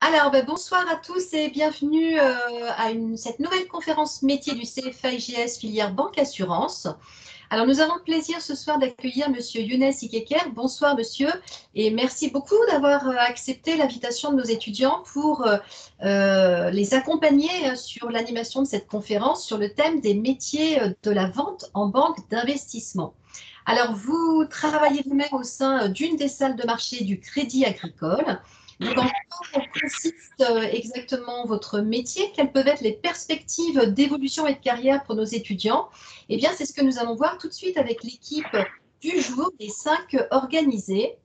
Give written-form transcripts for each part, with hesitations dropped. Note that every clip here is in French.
Alors, bonsoir à tous et bienvenue à cette nouvelle conférence métier du CFA-IGS filière banque assurance. Alors, nous avons le plaisir ce soir d'accueillir Monsieur Younes Ikeker. Bonsoir Monsieur et merci beaucoup d'avoir accepté l'invitation de nos étudiants pour les accompagner sur l'animation de cette conférence sur le thème des métiers de la vente en banque d'investissement. Alors, vous travaillez vous-même au sein d'une des salles de marché du Crédit Agricole. Donc, en quoi consiste exactement votre métier? Quelles peuvent être les perspectives d'évolution et de carrière pour nos étudiants? Eh bien, c'est ce que nous allons voir tout de suite avec l'équipe du jour, des 5 organisés,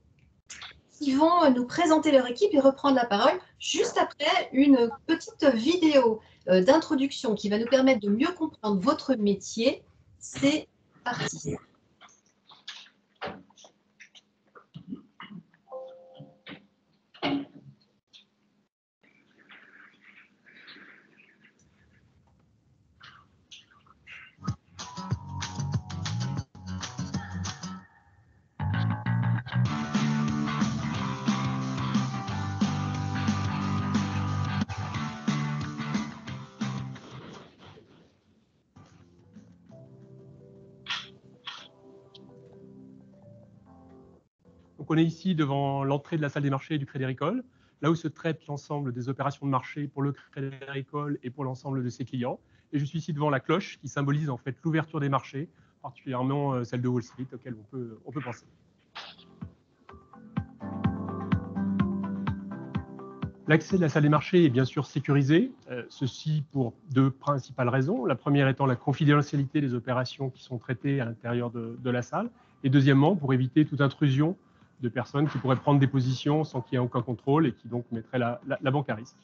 qui vont nous présenter leur équipe et reprendre la parole juste après une petite vidéo d'introduction qui va nous permettre de mieux comprendre votre métier. C'est parti. Donc on est ici devant l'entrée de la salle des marchés du Crédit Agricole, là où se traite l'ensemble des opérations de marché pour le Crédit Agricole et pour l'ensemble de ses clients. Et je suis ici devant la cloche qui symbolise en fait l'ouverture des marchés, particulièrement celle de Wall Street, auquel on peut penser. L'accès de la salle des marchés est bien sûr sécurisé, ceci pour deux principales raisons. La première étant la confidentialité des opérations qui sont traitées à l'intérieur de la salle, et deuxièmement pour éviter toute intrusion de personnes qui pourraient prendre des positions sans qu'il y ait aucun contrôle et qui donc mettraient la banque à risque.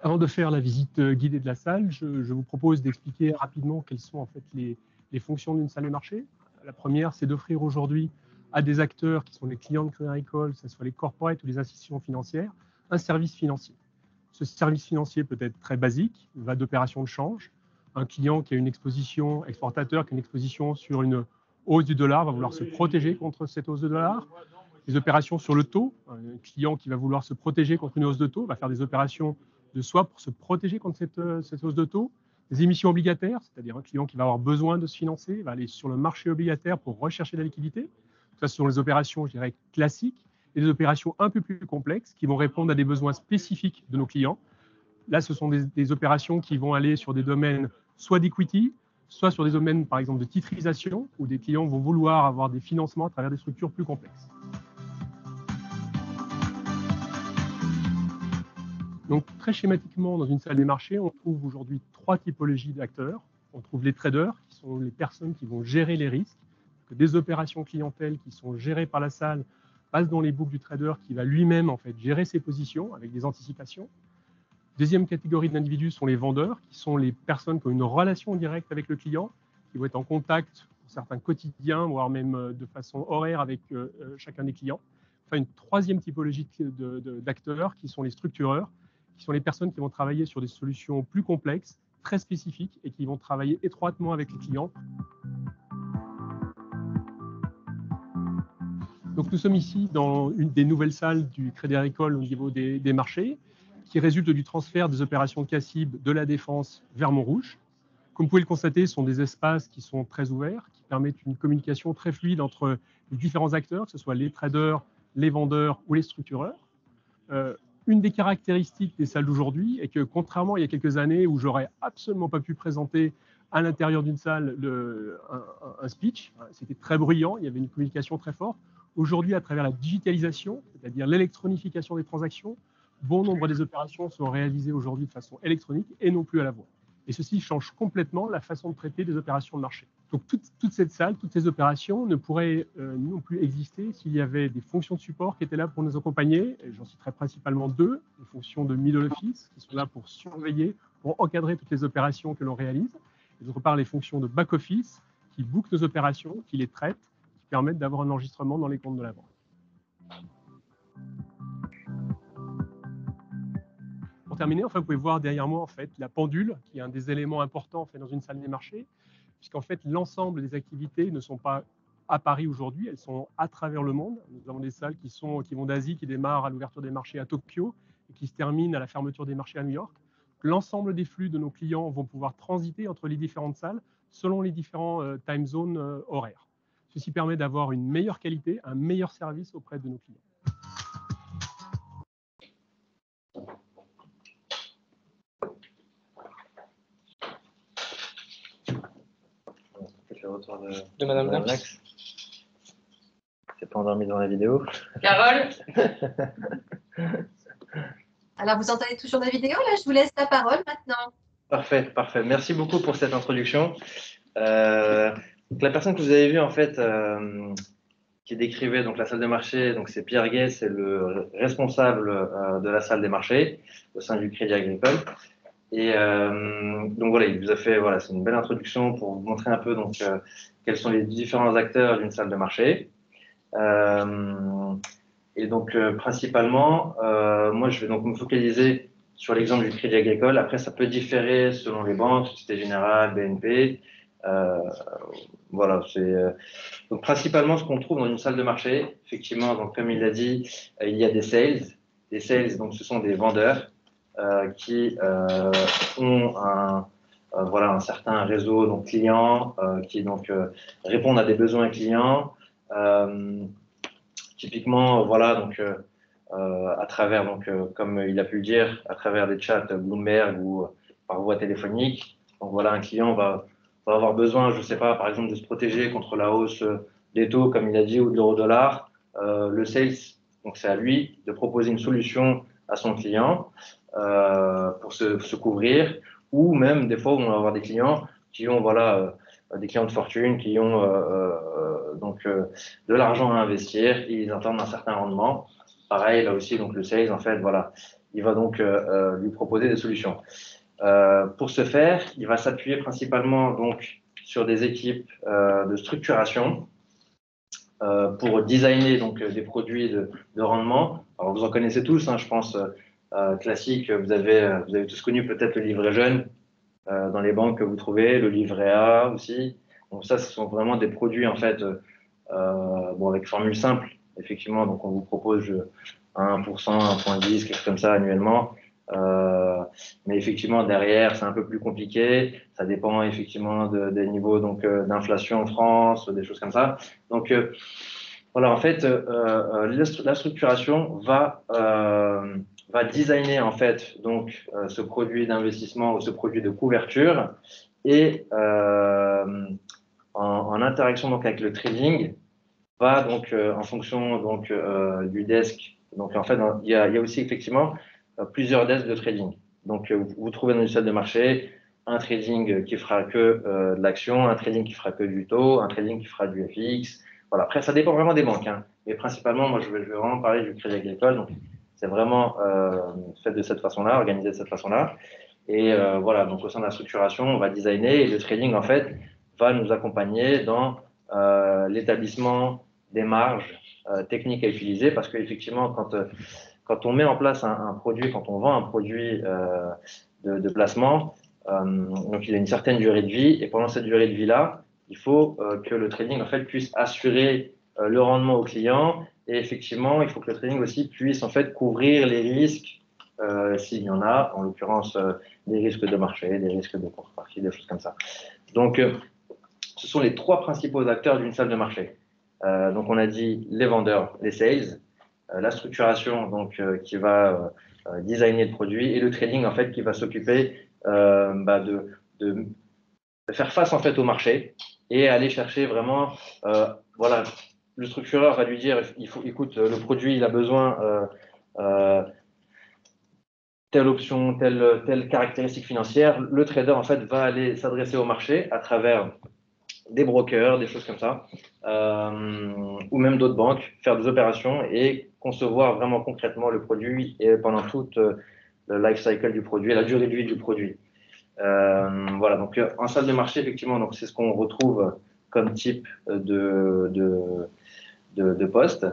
Avant de faire la visite guidée de la salle, je vous propose d'expliquer rapidement quelles sont en fait les fonctions d'une salle des marchés. La première, c'est d'offrir aujourd'hui à des acteurs qui sont les clients de Crédit Agricole, que ce soit les corporates ou les institutions financières, un service financier. Ce service financier peut être très basique, va d'opérations de change. Un client qui a une exposition, exportateur qui a une exposition sur une hausse du dollar va vouloir se protéger contre cette hausse de dollar. Les opérations sur le taux, un client qui va vouloir se protéger contre une hausse de taux va faire des opérations de swap pour se protéger contre cette hausse de taux. Des émissions obligataires, c'est-à-dire un client qui va avoir besoin de se financer, va aller sur le marché obligataire pour rechercher la liquidité. Ça, ce sont les opérations, je dirais, classiques, et des opérations un peu plus complexes qui vont répondre à des besoins spécifiques de nos clients. Là, ce sont des opérations qui vont aller sur des domaines soit d'equity, soit sur des domaines, par exemple, de titrisation, où des clients vont vouloir avoir des financements à travers des structures plus complexes. Donc, très schématiquement, dans une salle des marchés, on trouve aujourd'hui 3 typologies d'acteurs. On trouve les traders, qui sont les personnes qui vont gérer les risques. Des opérations clientèle qui sont gérées par la salle passent dans les boucles du trader qui va lui-même en fait gérer ses positions avec des anticipations. Deuxième catégorie d'individus sont les vendeurs, qui sont les personnes qui ont une relation directe avec le client, qui vont être en contact pour certains quotidiens, voire même de façon horaire avec chacun des clients. Enfin, une troisième typologie d'acteurs qui sont les structureurs, qui sont les personnes qui vont travailler sur des solutions plus complexes, très spécifiques, et qui vont travailler étroitement avec les clients. Donc nous sommes ici dans une des nouvelles salles du Crédit Agricole au niveau des marchés, qui résulte du transfert des opérations CACIB de la Défense vers Montrouge. Comme vous pouvez le constater, ce sont des espaces qui sont très ouverts, qui permettent une communication très fluide entre les différents acteurs, que ce soit les traders, les vendeurs ou les structureurs. Une des caractéristiques des salles d'aujourd'hui est que, contrairement à il y a quelques années où j'aurais absolument pas pu présenter à l'intérieur d'une salle un speech, c'était très bruyant, il y avait une communication très forte. Aujourd'hui, à travers la digitalisation, c'est-à-dire l'électronification des transactions, bon nombre des opérations sont réalisées aujourd'hui de façon électronique et non plus à la voix. Et ceci change complètement la façon de traiter des opérations de marché. Donc toute cette salle, toutes ces opérations ne pourraient non plus exister s'il y avait des fonctions de support qui étaient là pour nous accompagner. J'en citerai principalement 2, les fonctions de middle office qui sont là pour surveiller, pour encadrer toutes les opérations que l'on réalise. Et d'autre part, les fonctions de back office qui bookent nos opérations, qui les traitent, qui permettent d'avoir un enregistrement dans les comptes de la banque. Pour terminer, enfin, vous pouvez voir derrière moi en fait, la pendule, qui est un des éléments importants en fait, dans une salle des marchés, puisqu'en fait, l'ensemble des activités ne sont pas à Paris aujourd'hui, elles sont à travers le monde. Nous avons des salles qui vont d'Asie, qui démarrent à l'ouverture des marchés à Tokyo et qui se terminent à la fermeture des marchés à New York. L'ensemble des flux de nos clients vont pouvoir transiter entre les différentes salles selon les différents time zones horaires. Ceci permet d'avoir une meilleure qualité, un meilleur service auprès de nos clients. Le retour de Madame Lax. C'est pas endormi dans la vidéo. Carole. Alors, vous entendez toujours la vidéo, là? Je vous laisse la parole maintenant. Parfait, parfait. Merci beaucoup pour cette introduction. Donc la personne que vous avez vue, en fait, qui décrivait donc, la salle des marchés, donc c'est Pierre Guay, c'est le responsable de la salle des marchés au sein du Crédit Agricole. Et donc voilà, il vous a fait, voilà, c'est une belle introduction pour vous montrer un peu donc, quels sont les différents acteurs d'une salle de marché. Et donc principalement, moi je vais donc me focaliser sur l'exemple du Crédit Agricole. Après, ça peut différer selon les banques, Société Générale, BNP. Voilà, c'est donc principalement ce qu'on trouve dans une salle de marché. Effectivement, donc comme il l'a dit, il y a des sales. Des sales, donc ce sont des vendeurs qui ont voilà, un certain réseau donc clients, qui donc répondent à des besoins clients. Typiquement, voilà, donc à travers, donc, comme il a pu le dire, à travers des chats Bloomberg ou par voie téléphonique. Donc voilà, un client va avoir besoin, je ne sais pas, par exemple, de se protéger contre la hausse des taux, comme il a dit, ou de l'euro-dollar. Le sales, donc c'est à lui de proposer une solution à son client pour se couvrir, ou même des fois, on va avoir des clients qui ont, voilà, des clients de fortune qui ont donc de l'argent à investir, et ils attendent un certain rendement. Pareil, là aussi, donc le sales, en fait, voilà, il va donc lui proposer des solutions. Pour ce faire, il va s'appuyer principalement donc sur des équipes de structuration pour designer donc des produits de rendement. Alors vous en connaissez tous, hein, je pense, classique. Vous avez tous connu peut-être le livret jeune dans les banques que vous trouvez, le livret A aussi. Donc ça, ce sont vraiment des produits en fait, bon avec formule simple, effectivement. Donc on vous propose 1%, 1,10, quelque chose comme ça annuellement. Mais effectivement derrière c'est un peu plus compliqué, ça dépend effectivement des niveaux donc d'inflation en France, des choses comme ça. Donc voilà, en fait la structuration va designer en fait donc ce produit d'investissement ou ce produit de couverture, et en interaction donc avec le trading va donc en fonction donc du desk. Donc en fait il y a aussi effectivement plusieurs desks de trading. Donc, vous trouvez dans une salle de marché un trading qui fera que de l'action, un trading qui fera que du taux, un trading qui fera du FX. Voilà. Après, ça dépend vraiment des banques, hein. Mais principalement, moi, je vais vraiment parler du Crédit Agricole. Donc, c'est vraiment fait de cette façon-là, organisé de cette façon-là. Et voilà, donc au sein de la structuration, on va designer, et le trading, en fait, va nous accompagner dans l'établissement des marges techniques à utiliser, parce qu'effectivement, quand on met en place un produit, quand on vend un produit de placement, donc il a une certaine durée de vie, et pendant cette durée de vie-là, il faut que le trading en fait puisse assurer le rendement au client, et effectivement, il faut que le trading aussi puisse en fait couvrir les risques s'il y en a, en l'occurrence des risques de marché, des risques de contrepartie, des choses comme ça. Donc, ce sont les trois principaux acteurs d'une salle de marché. Donc, on a dit les vendeurs, les sales, la structuration donc qui va designer le produit, et le trading en fait qui va s'occuper de faire face en fait au marché et aller chercher vraiment voilà, le structureur va lui dire écoute, le produit il a besoin telle option, telle caractéristique financière. Le trader en fait va aller s'adresser au marché à travers des brokers, des choses comme ça, ou même d'autres banques, faire des opérations et concevoir vraiment concrètement le produit, et pendant tout le life cycle du produit, la durée de vie du produit. Voilà, donc en salle de marché, effectivement, donc c'est ce qu'on retrouve comme type de poste.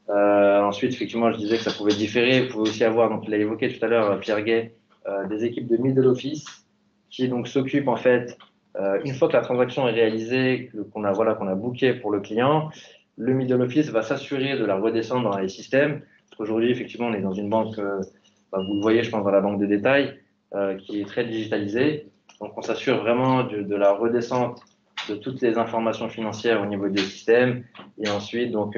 Ensuite, effectivement, je disais que ça pouvait différer. Vous pouvez aussi avoir, donc il a évoqué tout à l'heure Pierre Guay, des équipes de middle office qui donc s'occupent en fait, une fois que la transaction est réalisée, qu'on a booké pour le client, le middle office va s'assurer de la redescendre dans les systèmes. Parce qu'aujourd'hui, effectivement, on est dans une banque, vous le voyez, je pense, dans la banque de détail, qui est très digitalisée. Donc, on s'assure vraiment de la redescente de toutes les informations financières au niveau des systèmes. Et ensuite, donc,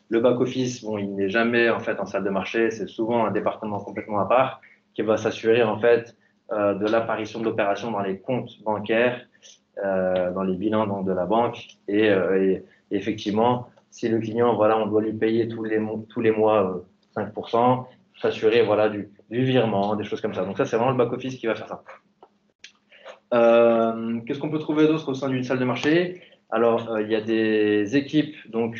le back-office, bon, il n'est jamais en fait en salle de marché, c'est souvent un département complètement à part qui va s'assurer en fait de l'apparition de l'opération dans les comptes bancaires, dans les bilans donc, de la banque. Et effectivement, si le client, voilà, on doit lui payer tous les mois 5%, s'assurer voilà, du virement, des choses comme ça. Donc ça, c'est vraiment le back-office qui va faire ça. Qu'est-ce qu'on peut trouver d'autre au sein d'une salle de marché? Alors, il y a des équipes donc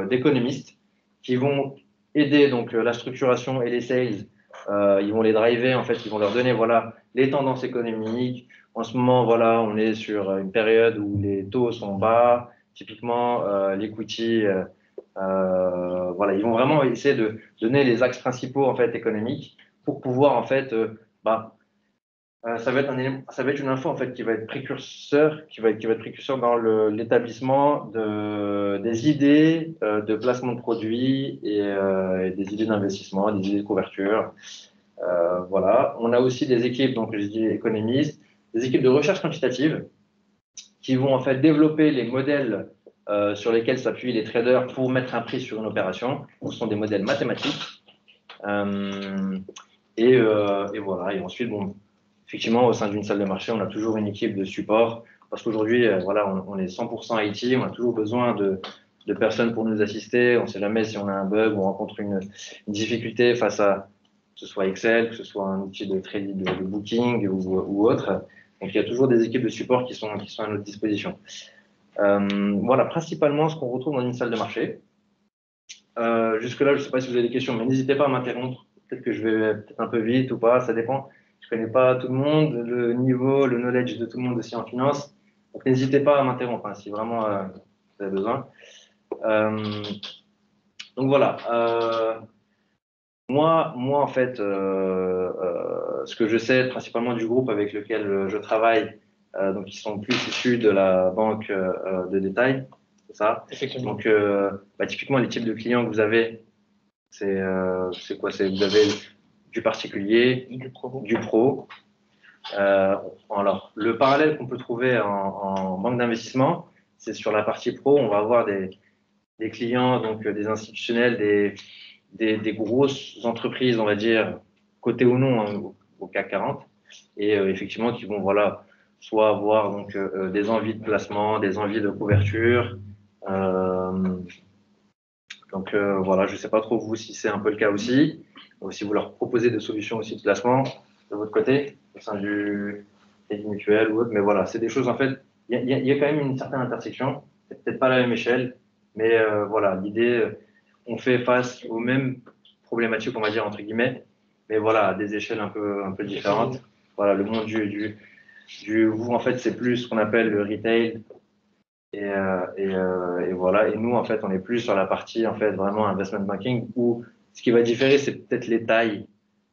d'économistes qui vont aider donc la structuration et les sales. Ils vont les driver, en fait, ils vont leur donner voilà les tendances économiques. En ce moment, voilà, on est sur une période où les taux sont bas. Typiquement, l'equity, voilà, ils vont vraiment essayer de donner les axes principaux en fait économiques pour pouvoir en fait, ça va être une info en fait qui va être précurseur, qui va être précurseur dans l'établissement des idées de placement de produits et des idées d'investissement, des idées de couverture. Voilà. On a aussi des équipes, donc je dis économistes, des équipes de recherche quantitative qui vont en fait développer les modèles sur lesquels s'appuient les traders pour mettre un prix sur une opération. Ce sont des modèles mathématiques. Et voilà. Et ensuite, bon, effectivement, au sein d'une salle de marché, on a toujours une équipe de support parce qu'aujourd'hui, voilà, on est 100% IT, on a toujours besoin de personnes pour nous assister. On ne sait jamais si on a un bug ou on rencontre une difficulté face à que ce soit Excel, que ce soit un outil de trading, de booking ou autre. Donc, il y a toujours des équipes de support qui sont à notre disposition. Voilà, principalement ce qu'on retrouve dans une salle de marché. Jusque-là, je ne sais pas si vous avez des questions, mais n'hésitez pas à m'interrompre. Peut-être que je vais peut-être un peu vite ou pas, ça dépend. Je connais pas tout le monde, le niveau, le knowledge de tout le monde aussi en finance. Donc, n'hésitez pas à m'interrompre hein, si vraiment vous avez besoin. Donc, voilà. Moi, en fait, ce que je sais principalement du groupe avec lequel je travaille, donc ils sont plus issus de la banque de détail, c'est ça? Effectivement. Donc, typiquement, les types de clients que vous avez, c'est quoi? Vous avez du particulier, du pro. Alors, le parallèle qu'on peut trouver en banque d'investissement, c'est sur la partie pro, on va avoir des clients, donc des institutionnels, des grosses entreprises, on va dire, cotées ou non hein, au CAC 40, et effectivement qui vont voilà, soit avoir donc, des envies de placement, des envies de couverture. Donc voilà, je ne sais pas trop vous si c'est un peu le cas aussi, ou si vous leur proposez des solutions aussi de placement de votre côté, au sein du Crédit Mutuel ou autre, mais voilà, c'est des choses en fait, il y a quand même une certaine intersection, c'est peut-être pas la même échelle, mais voilà, l'idée, on fait face aux mêmes problématiques, on va dire entre guillemets, mais voilà, à des échelles un peu différentes. Voilà, le monde vous en fait, c'est plus ce qu'on appelle le retail, et voilà. Et nous, en fait, on est plus sur la partie, en fait, vraiment investment banking où ce qui va différer, c'est peut-être les tailles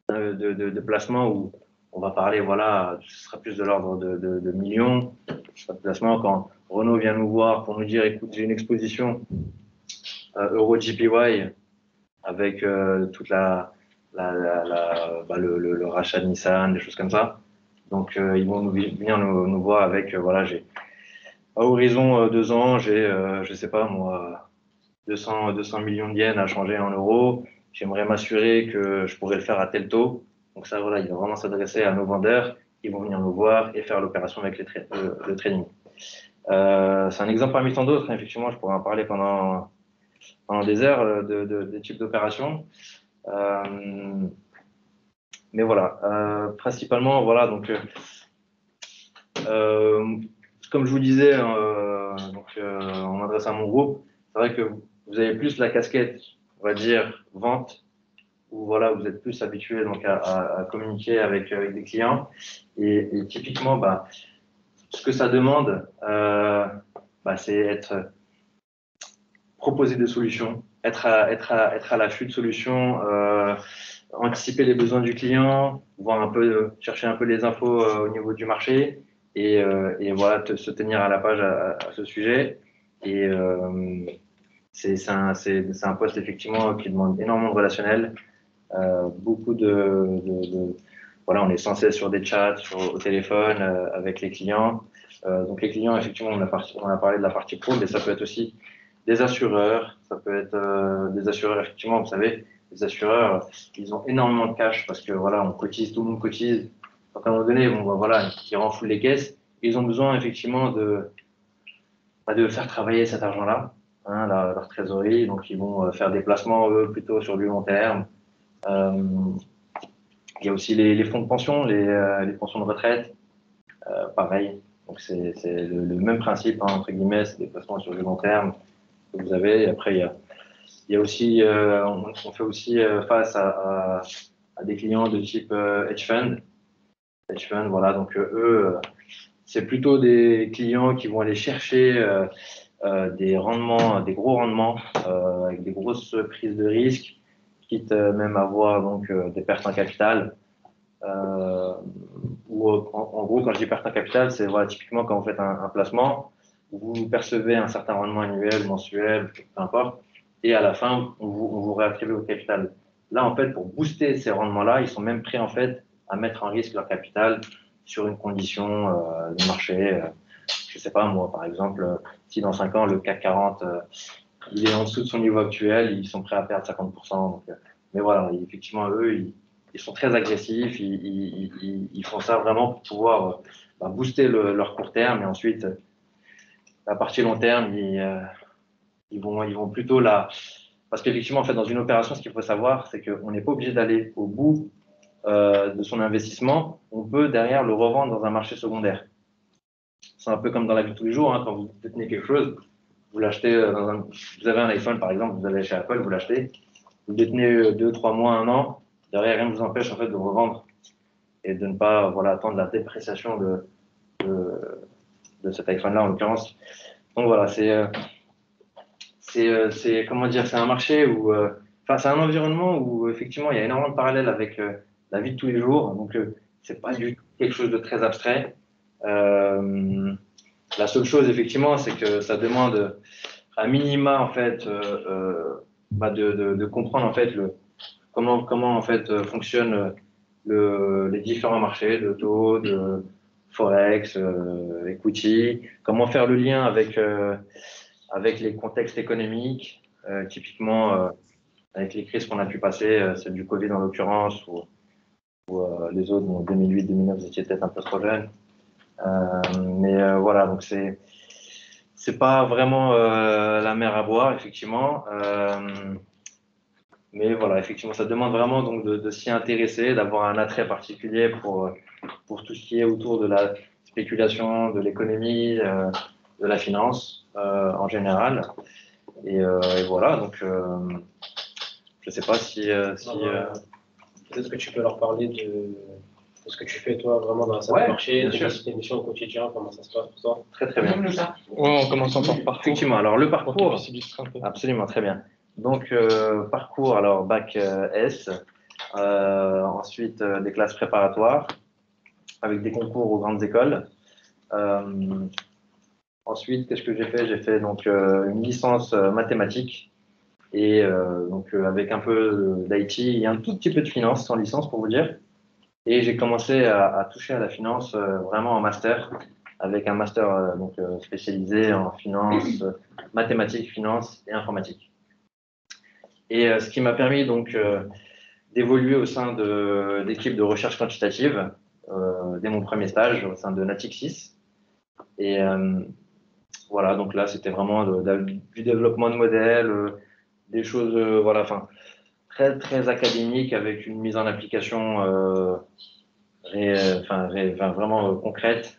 de placement où on va parler, voilà, ce sera plus de l'ordre de millions de placement. Quand Renault vient nous voir pour nous dire, écoute, j'ai une exposition Euro JPY avec toute le rachat de Nissan, des choses comme ça. Donc, ils vont venir nous voir avec, voilà, à horizon 2 ans, j'ai, je sais pas moi, 200 millions de yens à changer en euros. J'aimerais m'assurer que je pourrais le faire à tel taux. Donc ça, voilà, il va vraiment s'adresser à nos vendeurs qui vont venir nous voir et faire l'opération avec le trading. C'est un exemple parmi tant d'autres. Effectivement, je pourrais en parler pendant des heures des types d'opérations. Mais voilà, principalement, voilà, donc comme je vous disais, on m'adresse à mon groupe, c'est vrai que vous avez plus la casquette, on va dire, vente, où voilà, vous êtes plus habitué donc, à communiquer avec des clients. Et typiquement, ce que ça demande, c'est proposer des solutions, être à l'affût de solutions, anticiper les besoins du client, voir un peu, chercher un peu les infos au niveau du marché et voilà, se tenir à la page à ce sujet. Et c'est un poste effectivement qui demande énormément de relationnel, beaucoup voilà, on est sans cesse sur des chats, au téléphone avec les clients. Donc les clients, effectivement, on a parlé de la partie pro, mais ça peut être aussi des assureurs, ça peut être des assureurs, effectivement, vous savez, les assureurs, ils ont énormément de cash parce que voilà, on cotise, tout le monde cotise. Donc à un moment donné, bon, bah, voilà, ils renflouent les caisses. Ils ont besoin effectivement de faire travailler cet argent-là, hein, leur trésorerie. Donc ils vont faire des placements eux plutôt sur du long terme. Euh, il y a aussi les fonds de pension, les pensions de retraite, pareil. Donc c'est le même principe, hein, entre guillemets, c'est des placements sur du long terme que vous avez. Et après il y a aussi, on fait aussi face à des clients de type hedge fund. Hedge fund, voilà. Donc eux, c'est plutôt des clients qui vont aller chercher des rendements, des gros rendements avec des grosses prises de risque, quitte même à avoir donc des pertes en capital. Ou en gros, quand je dis perte en capital, c'est voilà, typiquement quand vous faites un placement, vous percevez un certain rendement annuel, mensuel, peu importe, et à la fin, on vous réattribue au capital. Là, en fait, pour booster ces rendements-là, ils sont même prêts en fait à mettre en risque leur capital sur une condition de marché. Je sais pas, moi, par exemple, si dans 5 ans, le CAC 40 il est en dessous de son niveau actuel, ils sont prêts à perdre 50%. Donc, mais voilà, effectivement, eux, ils sont très agressifs, ils font ça vraiment pour pouvoir booster leur court terme et ensuite, la partie long terme, ils vont plutôt là. Parce qu'effectivement, en fait, dans une opération, ce qu'il faut savoir, c'est qu'on n'est pas obligé d'aller au bout de son investissement. On peut derrière le revendre dans un marché secondaire. C'est un peu comme dans la vie de tous les jours, hein, quand vous détenez quelque chose, vous l'achetez vous avez un iPhone par exemple, vous allez chez Apple, vous l'achetez, vous le détenez 2, 3 mois, 1 an, derrière rien ne vous empêche en fait de revendre et de ne pas voilà, attendre la dépréciation de cet iPhone-là en l'occurrence. Donc voilà, c'est comment dire, c'est un marché où, enfin c'est un environnement où effectivement il y a énormément de parallèles avec la vie de tous les jours, donc c'est pas du tout quelque chose de très abstrait. La seule chose effectivement, c'est que ça demande à minima en fait de comprendre en fait comment en fait fonctionnent les différents marchés de taux, de forex, equity, comment faire le lien avec les contextes économiques, typiquement avec les crises qu'on a pu passer, celle du Covid en l'occurrence, ou les autres, en 2008-2009, vous étiez peut-être un peu trop jeune. Mais voilà, donc c'est pas vraiment la mer à boire, effectivement. Mais voilà, effectivement, ça demande vraiment donc de s'y intéresser, d'avoir un attrait particulier pour tout ce qui est autour de la spéculation, de l'économie, de la finance en général. Et voilà, donc je sais pas si. Peut-être que tu peux leur parler de ce que tu fais toi vraiment dans la salle de marché, de tes missions au quotidien, comment ça se passe pour toi. Très très bien. Ouais, en commençant par parcours. Effectivement, alors le parcours. Un peu. Absolument, très bien. Donc parcours, alors bac S, ensuite des classes préparatoires avec des concours aux grandes écoles. Ensuite, qu'est-ce que j'ai fait? J'ai fait donc une licence mathématiques et donc avec un peu d'IT et un tout petit peu de finance en licence pour vous dire. Et j'ai commencé à toucher à la finance vraiment en master, avec un master spécialisé en finance, mathématiques, finance et informatique. Et ce qui m'a permis donc d'évoluer au sein de l'équipe de recherche quantitative dès mon premier stage au sein de Natixis. Et voilà, donc là c'était vraiment du développement de modèles, des choses voilà, enfin très très académiques avec une mise en application vraiment concrète.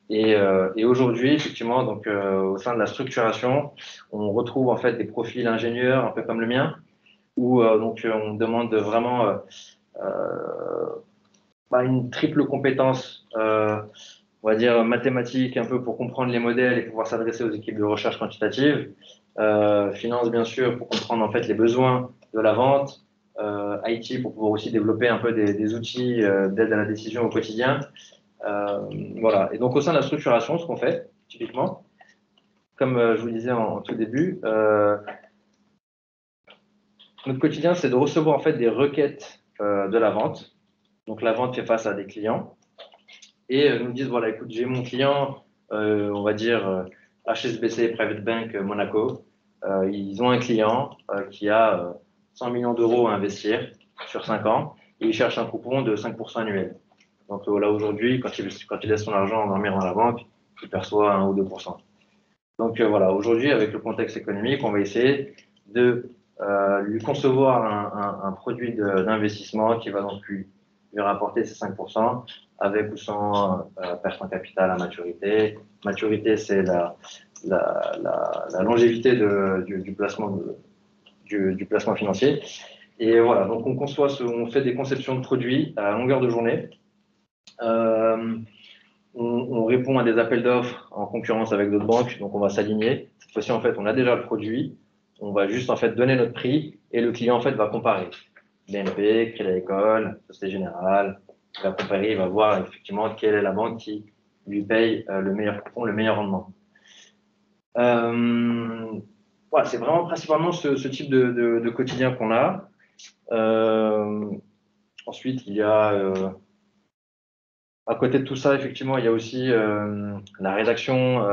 Et aujourd'hui, effectivement, donc au sein de la structuration, on retrouve en fait des profils ingénieurs un peu comme le mien, où donc on demande vraiment une triple compétence, on va dire mathématique, un peu pour comprendre les modèles et pouvoir s'adresser aux équipes de recherche quantitative, finance bien sûr pour comprendre en fait les besoins de la vente, IT pour pouvoir aussi développer un peu des outils d'aide à la décision au quotidien. Voilà. Et donc, au sein de la structuration, ce qu'on fait, typiquement, comme je vous le disais en tout début, notre quotidien, c'est de recevoir en fait des requêtes de la vente. Donc, la vente fait face à des clients et nous disent, voilà, écoute, j'ai mon client, on va dire HSBC Private Bank Monaco. Ils ont un client qui a 100 millions d'euros à investir sur 5 ans et il cherche un coupon de 5% annuel. Donc là, aujourd'hui, quand il laisse son argent dormir dans la banque, il perçoit 1 ou 2%. Donc voilà, aujourd'hui, avec le contexte économique, on va essayer de lui concevoir un produit d'investissement qui va donc lui rapporter ces 5% avec ou sans perte en capital à maturité. Maturité, c'est la longévité du placement financier. Et voilà, donc on fait des conceptions de produits à longueur de journée. On répond à des appels d'offres en concurrence avec d'autres banques, donc on va s'aligner. Cette fois-ci, en fait, on a déjà le produit, on va juste en fait donner notre prix et le client en fait va comparer. BNP, Crédit Agricole, Société Générale, il va comparer, il va voir effectivement quelle est la banque qui lui paye le meilleur coupon, le meilleur rendement. Voilà, c'est vraiment principalement ce type de quotidien qu'on a. Ensuite, il y a à côté de tout ça, effectivement, il y a aussi la rédaction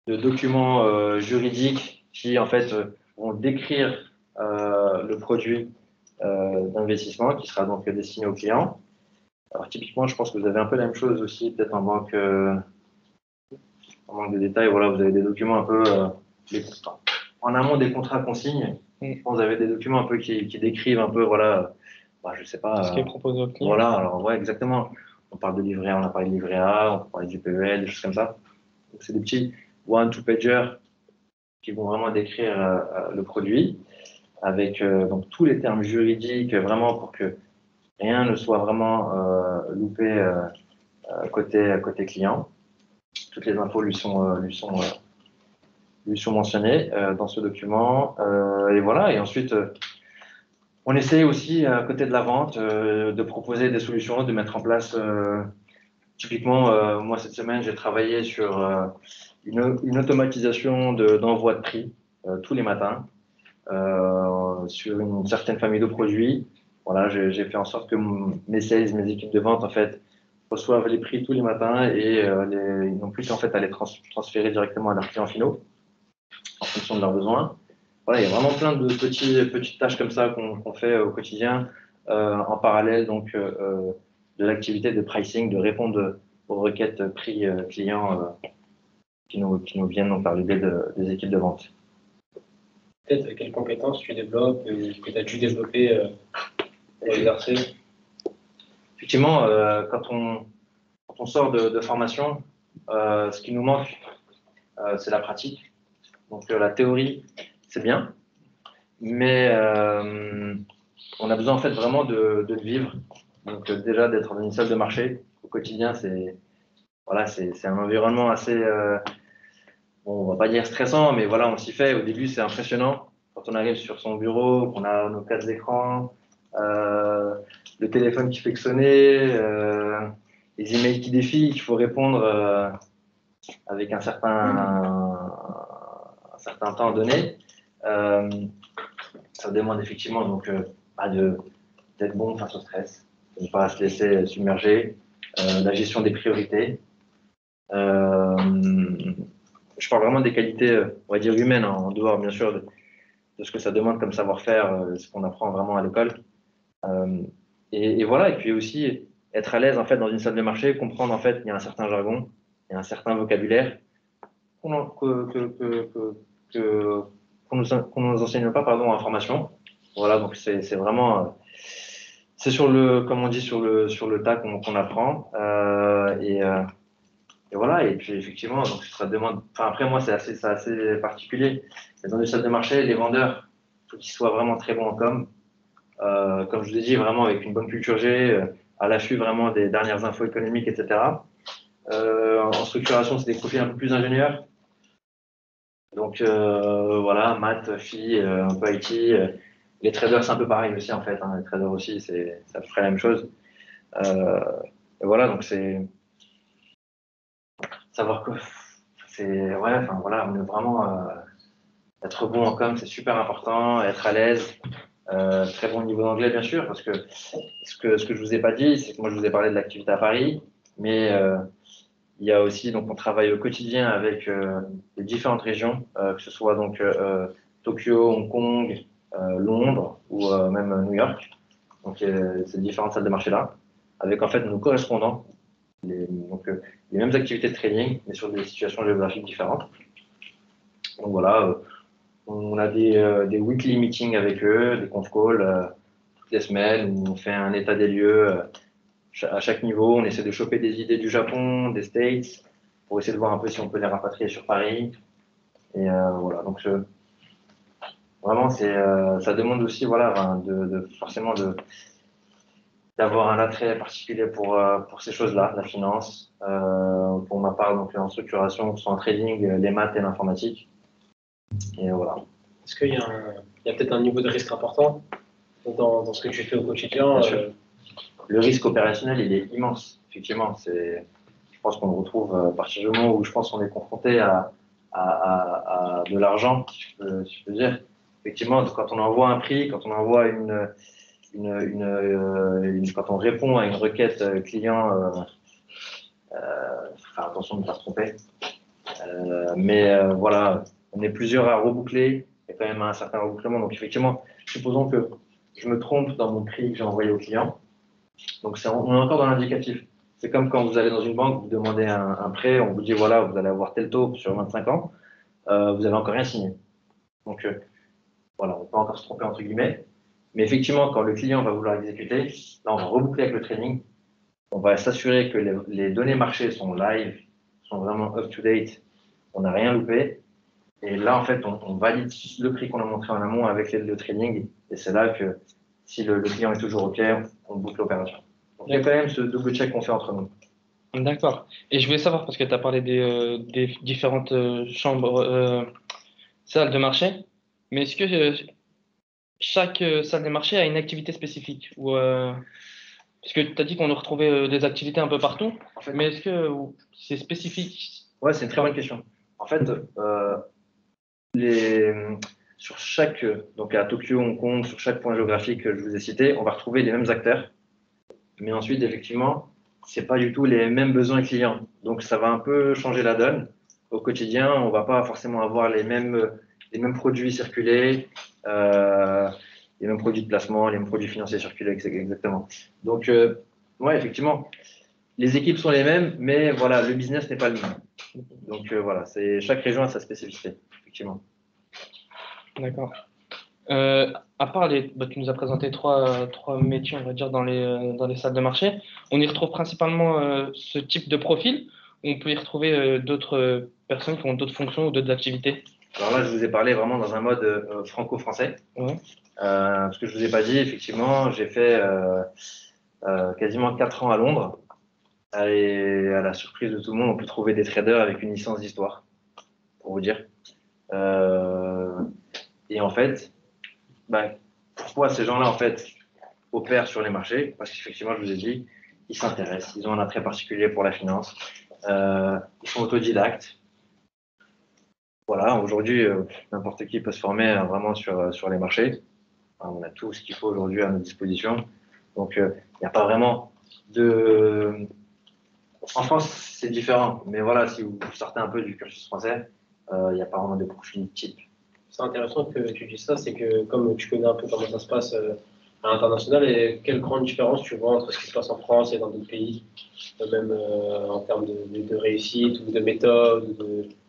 de documents juridiques qui, en fait, vont décrire le produit d'investissement qui sera donc destiné au client. Alors, typiquement, je pense que vous avez un peu la même chose aussi, peut-être en manque de détails. Voilà, vous avez des documents un peu en amont des contrats consignes. Je pense que vous avez des documents un peu qui décrivent un peu, voilà, je sais pas. Ce qui est proposé au client. Voilà, alors ouais, exactement. On parle de livret A, on a parlé de livret A, on peut parler du PEL, des choses comme ça. Donc, c'est des petits one-two-pagers qui vont vraiment décrire le produit avec donc tous les termes juridiques vraiment pour que rien ne soit vraiment loupé côté client. Toutes les infos lui sont mentionnées dans ce document. Et voilà. Et ensuite, on essaie aussi, à côté de la vente, de proposer des solutions, de mettre en place. Typiquement, moi, cette semaine, j'ai travaillé sur une automatisation d'envoi de prix tous les matins sur une certaine famille de produits. Voilà, j'ai fait en sorte que mes sales, mes équipes de vente, en fait, reçoivent les prix tous les matins et ils n'ont plus qu'en fait à les transférer directement à leurs clients finaux en fonction de leurs besoins. Voilà, il y a vraiment plein de petites tâches comme ça qu'on fait au quotidien en parallèle donc de l'activité de pricing, de répondre aux requêtes prix clients qui nous viennent donc par le biais des équipes de vente. Peut-être quelles compétences tu développes ou que tu as dû développer pour exercer? Effectivement, quand on sort de formation, ce qui nous manque, c'est la pratique. Donc la théorie, c'est bien, mais on a besoin en fait vraiment de le vivre. Donc déjà d'être dans une salle de marché au quotidien, c'est un environnement assez, bon, on va pas dire stressant, mais voilà, on s'y fait. Au début, c'est impressionnant quand on arrive sur son bureau, qu'on a nos 4 écrans, le téléphone qui fait que sonner, les emails qui défilent, qu'il faut répondre avec un certain temps donné. Ça demande effectivement donc d'être bon face au stress, de ne pas se laisser submerger, la gestion des priorités. Je parle vraiment des qualités, on va dire humaines, en dehors bien sûr de ce que ça demande comme savoir-faire, ce qu'on apprend vraiment à l'école. Et voilà, et puis aussi être à l'aise en fait dans une salle de marché, comprendre en fait qu'il y a un certain jargon, il y a un certain vocabulaire qu'on nous enseigne pas en formation. Voilà, donc c'est vraiment c'est sur le, comme on dit, sur le tas qu'on apprend. Et voilà, et puis effectivement, donc ça demande. Enfin, après, moi, c'est assez particulier. Mais dans une salle de marché, les vendeurs, il faut qu'ils soient vraiment très bons en com. Comme je vous ai dit, vraiment avec une bonne culture G, à l'affût vraiment des dernières infos économiques, etc. En structuration, c'est des profils un peu plus ingénieurs. Donc voilà, maths, phi, un peu IT. Les traders, c'est un peu pareil aussi, en fait. Hein. Les traders aussi, c'est à peu près la même chose. Et voilà, donc c'est savoir que c'est, ouais, enfin voilà, on est vraiment être bon en com, c'est super important, être à l'aise, très bon niveau d'anglais, bien sûr, parce que ce que je vous ai pas dit, c'est que moi, je vous ai parlé de l'activité à Paris, mais il y a aussi, donc, on travaille au quotidien avec les différentes régions, que ce soit donc Tokyo, Hong Kong, Londres ou même New York. Donc, ces différentes salles de marché-là, avec en fait nos correspondants, donc les mêmes activités de trading, mais sur des situations géographiques différentes. Donc voilà, on a des weekly meetings avec eux, des conf calls toutes les semaines où on fait un état des lieux à chaque niveau. On essaie de choper des idées du Japon, des States, pour essayer de voir un peu si on peut les rapatrier sur Paris. Et voilà, donc vraiment, ça demande aussi voilà, forcément d'avoir un attrait particulier pour ces choses-là, la finance. Pour ma part, donc en structuration, que ce soit en trading, les maths et l'informatique. Et voilà. Est-ce qu'il y a peut-être un niveau de risque important dans ce que tu fais au quotidien? Bien sûr. Le risque opérationnel, il est immense, effectivement. Je pense qu'on le retrouve à partir du moment où je pense qu'on est confronté à de l'argent, si je peux dire. Effectivement, quand on envoie un prix, quand on envoie quand on répond à une requête client, faire attention de ne pas se tromper. Mais voilà, on est plusieurs à reboucler. Il y a quand même un certain rebouclement. Donc effectivement, supposons que je me trompe dans mon prix que j'ai envoyé au client. Donc on est encore dans l'indicatif. C'est comme quand vous allez dans une banque, vous demandez un prêt, on vous dit voilà, vous allez avoir tel taux sur 25 ans, vous n'avez encore rien signé. Donc voilà, on peut encore se tromper entre guillemets. Mais effectivement, quand le client va vouloir exécuter, là on va reboucler avec le training. On va s'assurer que les données marché sont live, sont vraiment up-to-date, on n'a rien loupé. Et là, en fait, on valide le prix qu'on a montré en amont avec le training. Et c'est là que si le client est toujours OK, on boucle l'opération. Donc, il y a quand même ce double check qu'on fait entre nous. D'accord. Et je voulais savoir, parce que tu as parlé des différentes salles de marché, mais est-ce que chaque salle de marché a une activité spécifique parce que tu as dit qu'on retrouvait des activités un peu partout, En fait, mais est-ce que c'est spécifique? Ouais, c'est une très bonne question. En fait, sur chaque, donc à Tokyo, Hong Kong, sur chaque point géographique que je vous ai cité, on va retrouver les mêmes acteurs. Mais ensuite, effectivement, c'est pas du tout les mêmes besoins clients. Donc, ça va un peu changer la donne. Au quotidien, on va pas forcément avoir les mêmes produits circuler, les mêmes produits de placement, les mêmes produits financiers circuler, exactement. Donc, ouais, effectivement, les équipes sont les mêmes, mais voilà, le business n'est pas le même. Donc, voilà, chaque région a sa spécificité, effectivement. D'accord. À part tu nous as présenté trois métiers, on va dire, dans les salles de marché. On y retrouve principalement ce type de profil. On peut y retrouver d'autres personnes qui ont d'autres fonctions ou d'autres activités. Alors là, je vous ai parlé vraiment dans un mode franco-français. Ouais. Parce que je vous ai pas dit, effectivement, j'ai fait quasiment 4 ans à Londres. Et à la surprise de tout le monde, on peut trouver des traders avec une licence d'histoire, pour vous dire. Et en fait, pourquoi ces gens-là, en fait, opèrent sur les marchés? Parce qu'effectivement, je vous ai dit, ils s'intéressent, ils ont un attrait particulier pour la finance, ils sont autodidactes. Voilà, aujourd'hui, n'importe qui peut se former vraiment sur les marchés. Enfin, on a tout ce qu'il faut aujourd'hui à notre disposition. Donc, il n'y a pas vraiment de... En France, c'est différent. Mais voilà, si vous sortez un peu du cursus français, il n'y a pas vraiment de profil type. C'est intéressant que tu dises ça, c'est que comme tu connais un peu comment ça se passe à l'international, et quelle grande différence tu vois entre ce qui se passe en France et dans d'autres pays, même en termes de réussite ou de méthode,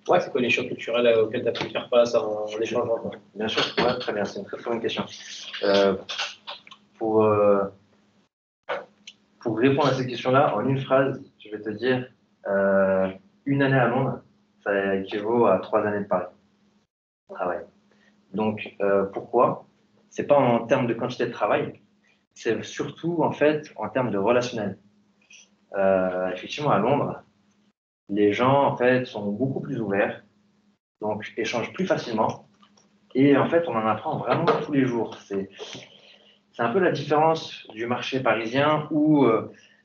ouais, c'est quoi les chocs culturels auxquels tu as pu faire face en échangeant, quoi. Bien sûr, ouais, très bien, c'est une très très bonne question. Pour répondre à cette question-là, en une phrase, je vais te dire une année à Londres, ça équivaut à 3 années de Paris. Travail. Donc, pourquoi? C'est pas en termes de quantité de travail, c'est surtout en fait en termes de relationnel. Effectivement, à Londres, les gens en fait sont beaucoup plus ouverts, donc échangent plus facilement Et en fait, on en apprend vraiment tous les jours. C'est un peu la différence du marché parisien où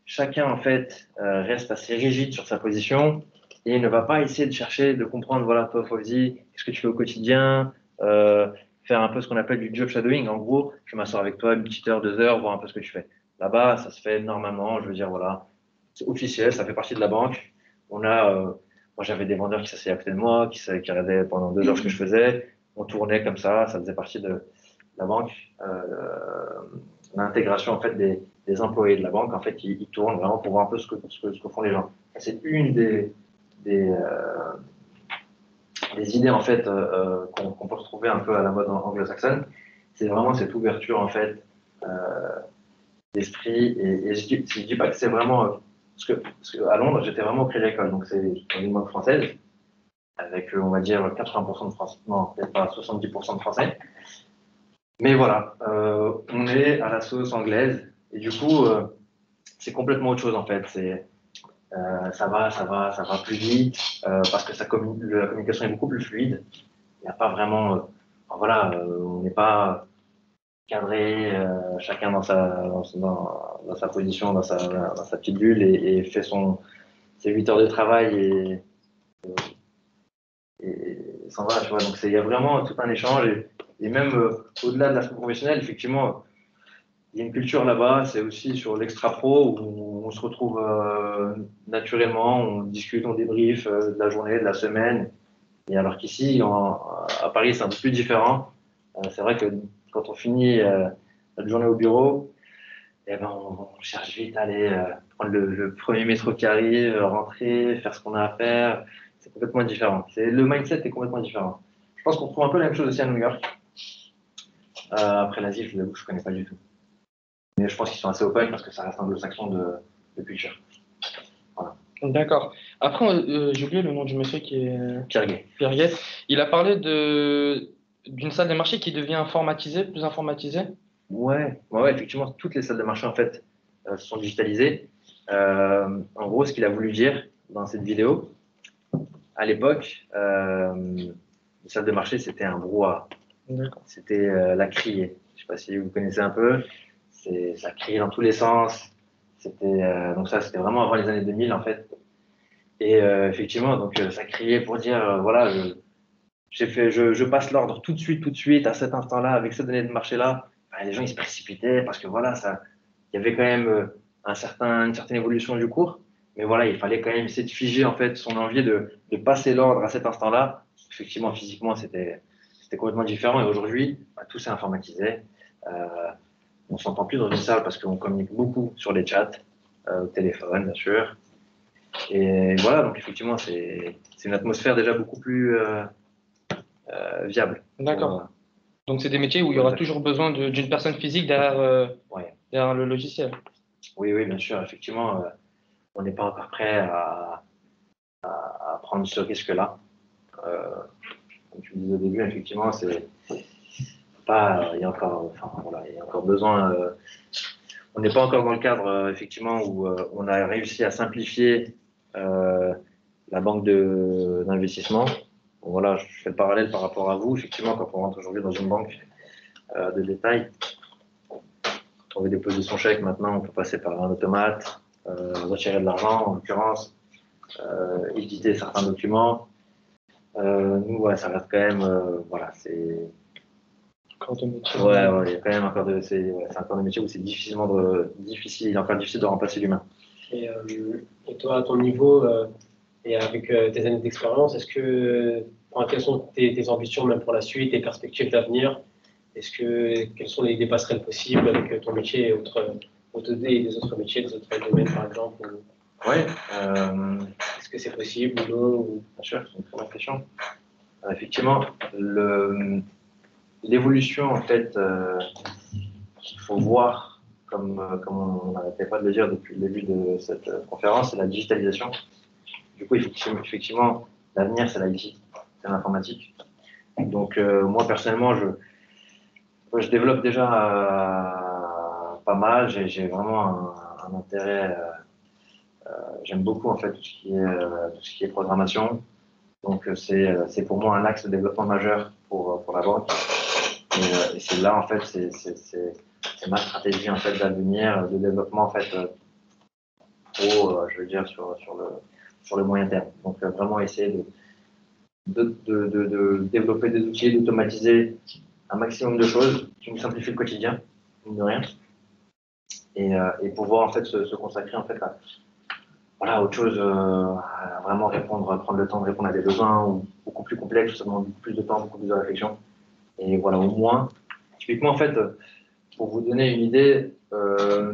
chacun en fait reste assez rigide sur sa position et ne va pas essayer de chercher de comprendre, voilà, toi Fauzi, qu'est-ce que tu fais au quotidien, faire un peu ce qu'on appelle du job shadowing. En gros, je m'assois avec toi une petite heure, 2 heures, voir un peu ce que tu fais. Là-bas, ça se fait normalement, je veux dire, voilà, c'est officiel, ça fait partie de la banque. On a, moi j'avais des vendeurs qui s'asseyaient à côté de moi, qui regardaient pendant 2 heures ce que je faisais. On tournait comme ça faisait partie de la banque. L'intégration en fait des employés de la banque, en fait, ils tournent vraiment pour voir un peu ce que font les gens. C'est une des, des idées en fait qu'on peut retrouver un peu à la mode anglo-saxonne. C'est vraiment cette ouverture en fait d'esprit. Et je dis pas que c'est vraiment parce que à Londres, j'étais vraiment au Crédit Agricole, donc c'est une banque française avec on va dire 80% de Français, non peut-être pas 70% de Français. Mais voilà, on est à la sauce anglaise et du coup, c'est complètement autre chose en fait. Ça va plus vite parce que la communication est beaucoup plus fluide. Il n'y a pas vraiment, enfin, voilà, on n'est pas cadré, chacun dans sa position, dans sa petite bulle et fait ses 8 heures de travail et s'en va, tu vois. Donc il y a vraiment tout un échange et même au-delà de l'aspect professionnel, effectivement. Il y a une culture là-bas, c'est aussi sur l'extra-pro où on se retrouve naturellement, on discute, on débriefe de la journée, de la semaine. Et alors qu'ici, à Paris, c'est un peu plus différent. C'est vrai que quand on finit notre journée au bureau, eh ben, on cherche vite à aller prendre le premier métro qui arrive, rentrer, faire ce qu'on a à faire. C'est complètement différent. Le mindset est complètement différent. Je pense qu'on trouve un peu la même chose aussi à New York. Après l'Asie, je vous avoue que je ne connais pas du tout. Mais je pense qu'ils sont assez open parce que ça reste anglo-saxon de culture. Voilà. D'accord. Après, j'ai oublié le nom du monsieur qui est Pierre Gay. Pierre Guet. Il a parlé d'une salle des marchés qui devient informatisée, plus informatisée. Ouais, effectivement, toutes les salles de marché en fait sont digitalisées. En gros, ce qu'il a voulu dire dans cette vidéo, à l'époque, les salles de marché c'était un brouhaha. C'était la criée. Je ne sais pas si vous connaissez un peu. Ça criait dans tous les sens. Donc ça, c'était vraiment avant les années 2000 en fait. Et effectivement, donc ça criait pour dire voilà, je passe l'ordre tout de suite, à cet instant-là, avec cette donnée de marché-là. Enfin, les gens ils se précipitaient parce que voilà, il y avait quand même une certaine évolution du cours. Mais voilà, il fallait quand même essayer de figer en fait son envie de passer l'ordre à cet instant-là. Effectivement, physiquement, c'était complètement différent. Et aujourd'hui, tout s'est informatisé. On s'entend plus dans une salle parce qu'on communique beaucoup sur les chats, au téléphone, bien sûr. Et voilà, donc effectivement, c'est une atmosphère déjà beaucoup plus viable. D'accord. Donc, c'est des métiers où il y aura toujours besoin d'une personne physique derrière le logiciel. Oui, bien sûr. Effectivement, on n'est pas encore prêt à prendre ce risque-là. Comme tu le disais au début, effectivement, il y a encore besoin. On n'est pas encore dans le cadre, effectivement, où on a réussi à simplifier la banque d'investissement. Bon, voilà, je fais le parallèle par rapport à vous. Effectivement, quand on rentre aujourd'hui dans une banque de détail, quand on veut déposer son chèque, maintenant, on peut passer par un automate, retirer de l'argent, en l'occurrence, éditer certains documents. Nous, ça reste quand même, c'est Encore de métier. il y a quand même encore c'est un corps de métier où c'est il est encore difficile de remplacer l'humain. Et toi, à ton niveau et avec tes années d'expérience, quelles sont tes ambitions même pour la suite, tes perspectives d'avenir? Quelles sont les passerelles possibles avec ton métier et des autres métiers, des autres domaines par exemple? Oui. Est-ce que c'est possible ou non? Bien sûr, c'est une très bonne question. Effectivement, l'évolution, en fait, qu'il faut voir, comme on n'arrêtait pas de le dire depuis le début de cette conférence, c'est la digitalisation. Du coup, effectivement, l'avenir, c'est l'IT, c'est l'informatique. Donc, moi, personnellement, je développe déjà pas mal. J'ai vraiment un intérêt. J'aime beaucoup, en fait, tout ce qui est programmation. Donc, c'est pour moi un axe de développement majeur pour la banque. Et c'est là, en fait, c'est ma stratégie en fait, d'avenir, de développement, en fait, je veux dire, sur le moyen terme. Donc, vraiment essayer de développer des outils, d'automatiser un maximum de choses qui nous simplifient le quotidien, mine de rien, et pouvoir en fait se consacrer en fait à voilà, autre chose, à vraiment prendre le temps de répondre à des besoins ou beaucoup plus complexes, ça demande beaucoup plus de temps, beaucoup plus de réflexion. Et voilà, au moins, typiquement en fait, pour vous donner une idée,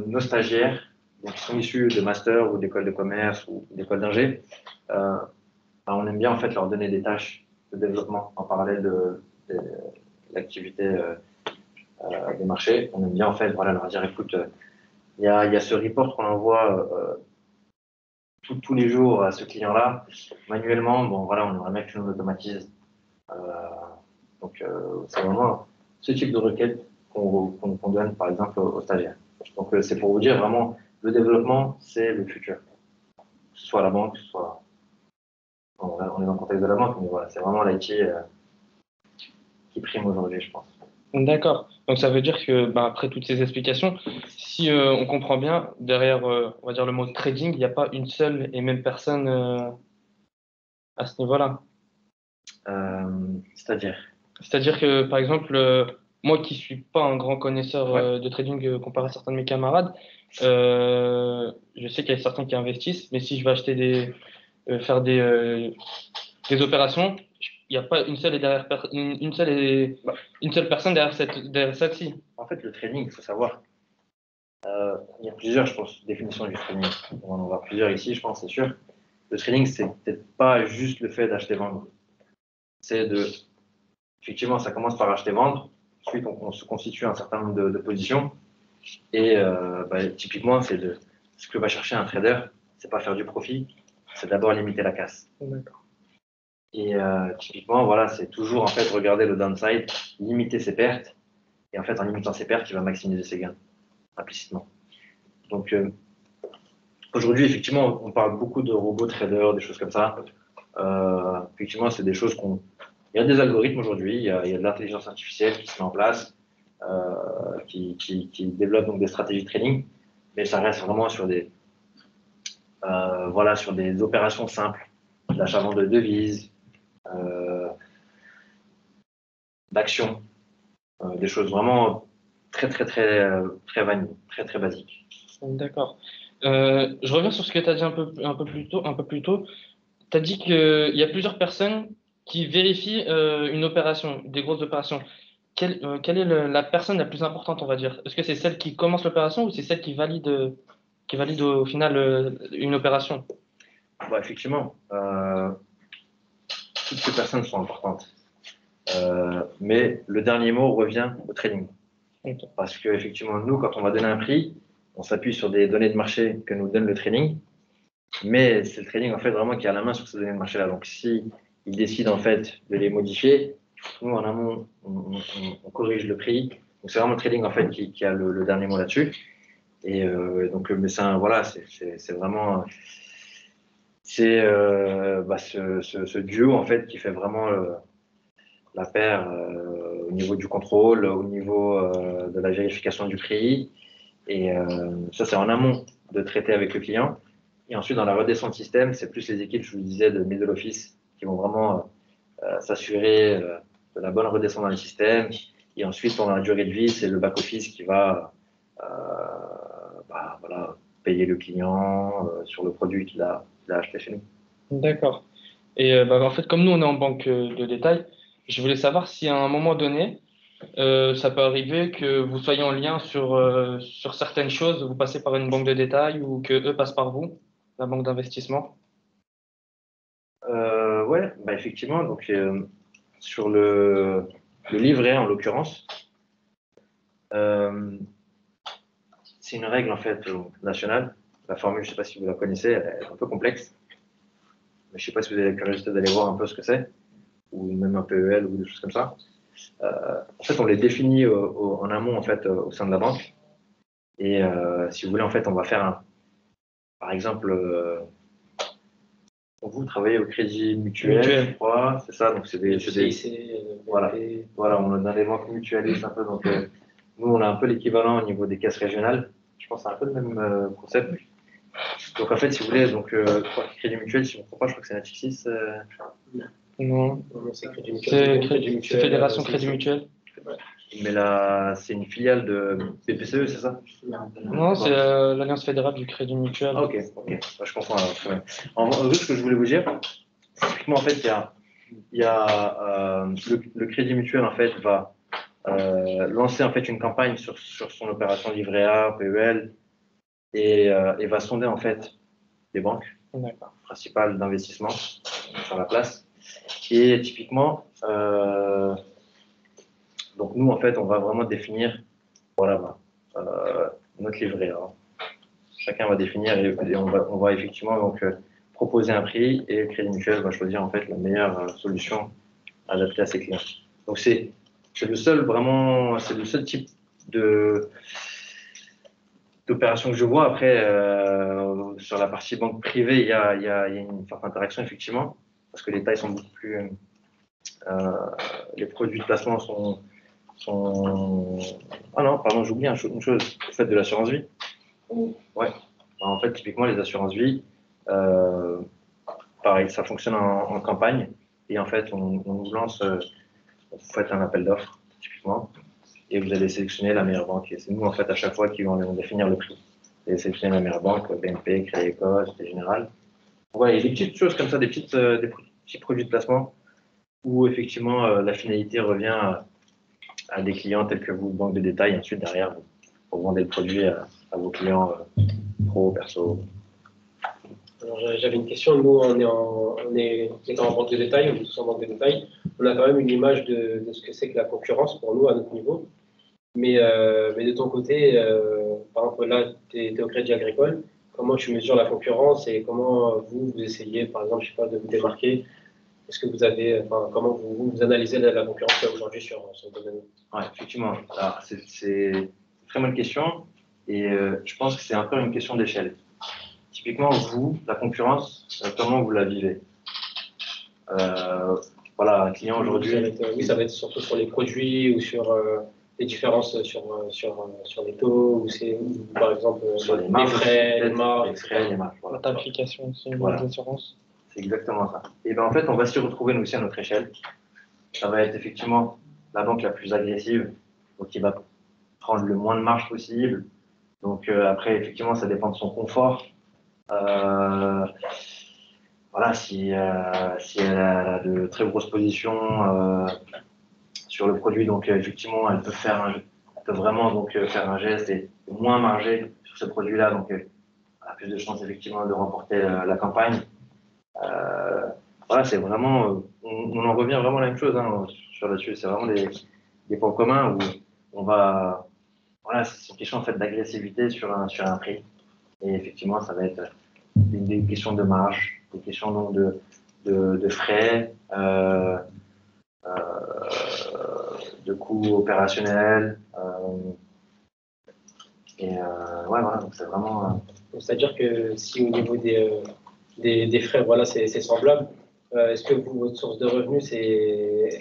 nos stagiaires, donc, qui sont issus de master ou d'école de commerce ou d'école d'ingé, on aime bien en fait leur donner des tâches de développement en parallèle de l'activité des marchés. On aime bien en fait voilà, leur dire écoute, il y a ce report qu'on envoie tous les jours à ce client-là, manuellement. Bon voilà, on aimerait bien que tu nous l'automatises. Donc c'est vraiment ce type de requête qu'on donne par exemple aux stagiaires. Donc c'est pour vous dire vraiment le développement, c'est le futur. Que ce soit à la banque, que ce soit. Bon, là, on est dans le contexte de la banque, mais voilà, c'est vraiment l'IT qui prime aujourd'hui, je pense. D'accord. Donc ça veut dire que bah, après toutes ces explications, si on comprend bien, derrière on va dire le mot trading, il n'y a pas une seule et même personne à ce niveau-là. C'est-à-dire C'est-à-dire que par exemple, moi qui suis pas un grand connaisseur de trading comparé à certains de mes camarades, je sais qu'il y a certains qui investissent, mais si je vais acheter faire des opérations, il n'y a pas une seule et derrière une seule personne derrière celle-ci. En fait, le trading, il faut savoir. Il y a plusieurs, je pense, définitions du trading. On en voit plusieurs ici, je pense, c'est sûr. Le trading, c'est peut-être pas juste le fait d'acheter-vendre. C'est effectivement, ça commence par acheter-vendre. Ensuite, on se constitue un certain nombre de positions. Et typiquement, ce que va chercher un trader, c'est pas faire du profit, c'est d'abord limiter la casse. D'accord. Et typiquement, voilà, c'est toujours en fait regarder le downside, limiter ses pertes. Et en fait, en limitant ses pertes, il va maximiser ses gains, implicitement. Donc, aujourd'hui, effectivement, on parle beaucoup de robots traders, des choses comme ça. Effectivement, c'est des choses Il y a des algorithmes aujourd'hui, il y a de l'intelligence artificielle qui se met en place, qui développe donc des stratégies de trading, mais ça reste vraiment sur sur des opérations simples, d'achat-vente de devises, d'actions, des choses vraiment très vanille, très basiques. D'accord. Je reviens sur ce que tu as dit un peu plus tôt. Tu as dit qu'il y a plusieurs personnes qui vérifient une opération, des grosses opérations. Quelle est la personne la plus importante, on va dire? Est-ce que c'est celle qui commence l'opération ou c'est celle qui valide au final une opération? Effectivement, toutes ces personnes sont importantes. Mais le dernier mot revient au trading. Okay. Parce qu'effectivement, nous, quand on va donner un prix, on s'appuie sur des données de marché que nous donne le trading. Mais c'est le trading en fait vraiment qui a la main sur ces données de marché-là. Donc si il décide en fait de les modifier, nous en amont on corrige le prix. Donc c'est vraiment le trading en fait qui a le dernier mot là-dessus. Et donc mais c'est vraiment ce duo en fait qui fait vraiment la paire au niveau du contrôle, au niveau de la vérification du prix. Et ça c'est en amont de traiter avec le client. Et ensuite, dans la redescente système, c'est plus les équipes, je vous disais, de middle office qui vont vraiment s'assurer de la bonne redescente dans le système. Et ensuite, on a la durée de vie, c'est le back office qui va payer le client sur le produit qu'il a acheté chez nous. D'accord. Et en fait, comme nous, on est en banque de détail, je voulais savoir si à un moment donné, ça peut arriver que vous soyez en lien sur certaines choses, vous passez par une banque de détail ou que eux passent par vous, la banque d'investissement. Effectivement. Donc, sur le livret, en l'occurrence, c'est une règle en fait nationale. La formule, je ne sais pas si vous la connaissez, elle est un peu complexe. Mais je ne sais pas si vous avez la curiosité d'aller voir un peu ce que c'est, ou même un PEL ou des choses comme ça. En fait, on les définit en amont en fait au sein de la banque. Et si vous voulez, en fait, on va faire par exemple, Donc, vous travaillez au Crédit Mutuel, je crois, c'est ça. Donc, c'est des voilà, voilà, on est dans les banques mutualistes un peu. Donc, nous, on a un peu l'équivalent au niveau des caisses régionales. Je pense que c'est un peu le même concept. Donc, en fait, si vous voulez, donc, Crédit Mutuel, si je ne me trompe pas, je crois que c'est Natixis. Non, c'est Crédit Mutuel. C'est Fédération Crédit Mutuel. Mais là, c'est une filiale de BPCE, c'est ça? Non, c'est l'Alliance fédérale du Crédit Mutuel. Ah, ok, ouais, je comprends. Alors, en gros, ce que je voulais vous dire, typiquement, en fait, il y a le Crédit Mutuel, en fait, va lancer en fait une campagne sur son opération livret A, PEL, et va sonder en fait les banques principales d'investissement sur la place. Et typiquement, donc nous, en fait, on va vraiment définir, voilà, notre livret A. Chacun va définir et on va effectivement donc, proposer un prix et le Crédit Mutuel va choisir en fait la meilleure solution adaptée à ses clients. Donc c'est le seul vraiment, c'est le seul type d'opération que je vois. Après, sur la partie banque privée, il y a une forte interaction effectivement parce que les tailles sont beaucoup plus, les produits de placement sont ah non, pardon, j'oublie une chose. Vous faites de l'assurance vie? Ouais. En fait, typiquement, les assurances vie, pareil, ça fonctionne en campagne. Et en fait, on nous lance, vous faites un appel d'offres, typiquement, et vous allez sélectionner la meilleure banque. Et c'est nous, en fait, à chaque fois qui vont définir le prix. Vous allez sélectionner la meilleure banque, BNP, Crédit Agricole, Société Générale. Voilà, il y a des petites choses comme ça, des petits produits de placement où effectivement la finalité revient à des clients tels que vous, banque de détail, ensuite derrière, vous vendez le produit à vos clients pro, perso. Alors, j'avais une question. Nous, on est en banque de détail, on est tous en banque de détail. On a quand même une image de ce que c'est que la concurrence pour nous, à notre niveau. Mais de ton côté, par exemple, là, tu es au Crédit Agricole. Comment tu mesures la concurrence et comment vous essayez, par exemple, je sais pas, de vous démarquer? Est-ce que vous avez, enfin, comment vous analysez la concurrence qu'il y a aujourd'hui sur ce domaine? Ouais, effectivement. C'est une très bonne question et je pense que c'est encore une question d'échelle. Typiquement, vous, la concurrence, comment vous la vivez? Voilà, un client aujourd'hui. Oui, ça va être surtout sur les produits ou sur les différences sur les taux ou par exemple sur les frais, les marges. La tarification aussi, les assurances. C'est exactement ça. Et bien en fait, on va s'y retrouver nous aussi à notre échelle. Ça va être effectivement la banque la plus agressive, donc qui va prendre le moins de marge possible. Donc après, effectivement, ça dépend de son confort. Voilà, si elle a de très grosses positions sur le produit, donc effectivement, elle peut vraiment donc, faire un geste et moins marger sur ce produit-là, donc elle a plus de chances effectivement de remporter la campagne. Voilà, c'est vraiment, on en revient vraiment à la même chose sur là-dessus. C'est vraiment des points communs où on va, voilà, c'est une question en fait d'agressivité sur un prix. Et effectivement, ça va être des questions de marge, des questions donc de frais, de coûts opérationnels. Et ouais, voilà, donc c'est vraiment. C'est-à-dire que si au niveau des frais, voilà, c'est semblable, est-ce que votre source de revenus, c'est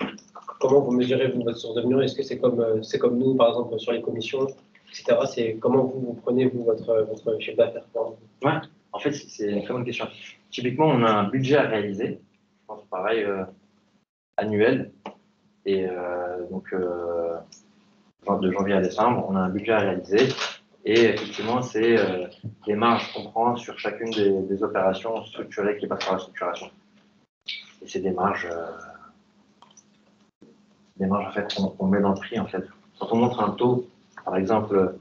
comment vous mesurez votre source de revenus? Est-ce que c'est comme nous, par exemple, sur les commissions, etc. C'est comment vous prenez votre chiffre d'affaires? Ouais, en fait, c'est une très bonne question. Typiquement, on a un budget à réaliser, je pense pareil, annuel. Et donc, de janvier à décembre, on a un budget à réaliser. Et effectivement, c'est les marges qu'on prend sur chacune des opérations structurées qui passent par la structuration. Et c'est des marges en fait qu'on met dans le prix en fait. Quand on montre un taux, par exemple,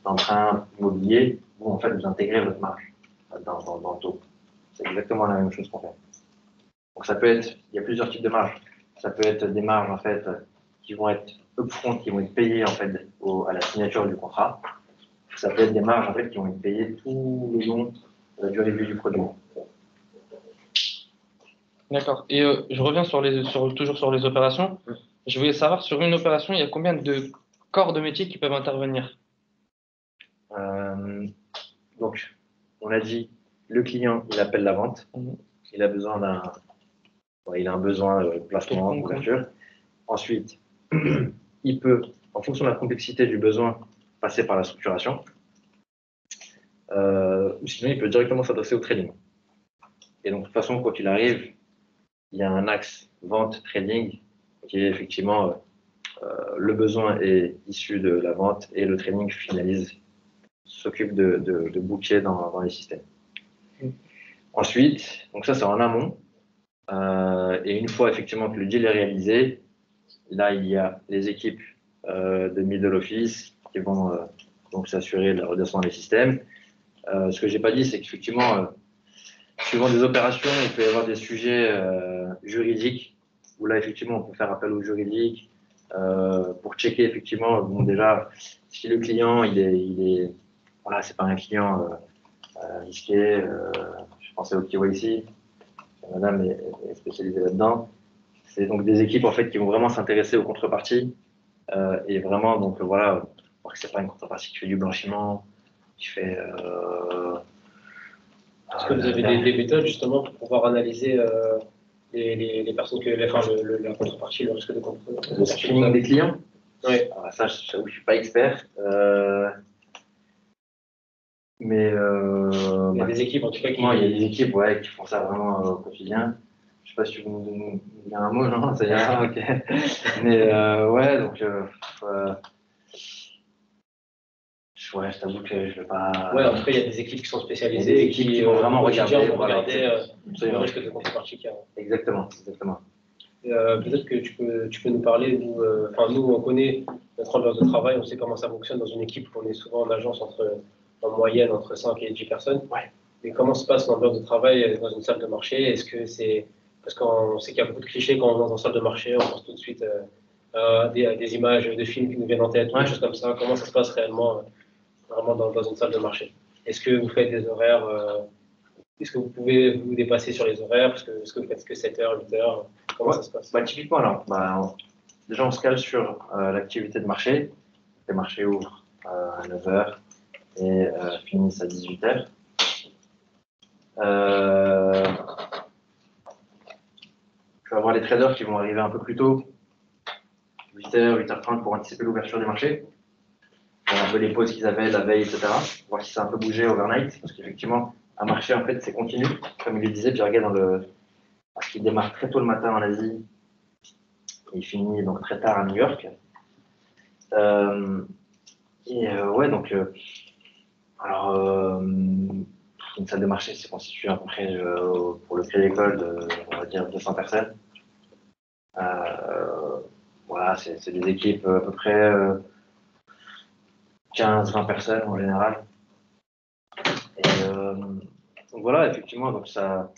d'emprunt immobilier, vous en fait vous intégrez votre marge dans le taux. C'est exactement la même chose qu'on fait. Donc ça peut être, il y a plusieurs types de marges. Ça peut être des marges en fait qui vont être upfront, qui vont être payées en fait à la signature du contrat. Ça peut être des marges en fait qui vont être payées tout le long de la durée de vie du produit. D'accord. Et je reviens toujours sur les opérations. Je voulais savoir, sur une opération, il y a combien de corps de métier qui peuvent intervenir? Donc, on a dit, le client, il appelle la vente. Il a besoin il a un besoin de placement, couverture. Ensuite, il peut, en fonction de la complexité du besoin, passer par la structuration. Ou sinon, il peut directement s'adresser au trading. Et donc, de toute façon, quoi qu'il arrive, il y a un axe vente-trading qui est effectivement le besoin est issu de la vente et le trading finalise, s'occupe de booker dans les systèmes. Ensuite, donc ça c'est en amont, et une fois effectivement que le deal est réalisé, là il y a les équipes de middle office qui vont donc s'assurer de la redressement des systèmes. Ce que j'ai pas dit, c'est qu'effectivement, suivant des opérations, il peut y avoir des sujets juridiques où là effectivement on peut faire appel au juridique pour checker effectivement, bon, déjà si le client il est voilà, c'est pas un client risqué. Je pensais au KYC, madame est spécialisée là-dedans. C'est donc des équipes en fait qui vont vraiment s'intéresser aux contreparties et vraiment donc voilà, voir que c'est pas une contrepartie qui fait du blanchiment, qui fait. Est-ce que vous avez des méthodes justement pour pouvoir analyser les personnes que, enfin, la contrepartie, le risque de contrepartie? Le screening des clients? Oui. Alors, ça, je suis pas expert. Mais il y a des équipes en tout cas qui. Il y a des équipes qui font ça vraiment au quotidien. Je sais pas si tu veux nous dire un mot, non? Ça ira, ok. Mais ouais, donc je t'avoue que je vais pas. Ouais, en tout cas, il y a des équipes qui sont spécialisées et qui vont vraiment regarder le risque de contrepartie qu'il y a. Exactement. Peut-être que tu peux nous parler, nous on connaît notre ambiance de travail, on sait comment ça fonctionne dans une équipe, on est souvent en agence en moyenne entre 5 et 10 personnes. Ouais. Mais comment se passe l'ambiance de travail dans une salle de marché? Est-ce que c'est. Parce qu'on sait qu'il y a beaucoup de clichés quand on est dans une salle de marché, on pense tout de suite à des images de films qui nous viennent en tête, des choses comme ça. Comment ça se passe réellement vraiment dans une salle de marché? Est-ce que vous faites des horaires est-ce que vous pouvez vous dépasser sur les horaires? Est-ce que vous faites que 7 heures, 8 heures? Comment ça se passe? Typiquement, alors, déjà, on se cale sur l'activité de marché. Les marchés ouvrent à 9 h et finissent à 18 h. Tu vas avoir les traders qui vont arriver un peu plus tôt, 8 h, 8 h 30 pour anticiper l'ouverture des marchés. Un peu les pauses qu'ils avaient la veille, etc. Voir si ça a un peu bougé overnight, parce qu'effectivement, un marché, en fait, c'est continu. Comme il le disait, Pierre Gay, parce qu'il démarre très tôt le matin en Asie, et il finit donc très tard à New York. Une salle de marché, c'est constitué à peu près pour le Crédit Agricole on va dire 200 personnes. Voilà, c'est des équipes à peu près 15-20 personnes en général. Et donc voilà, effectivement, donc ça,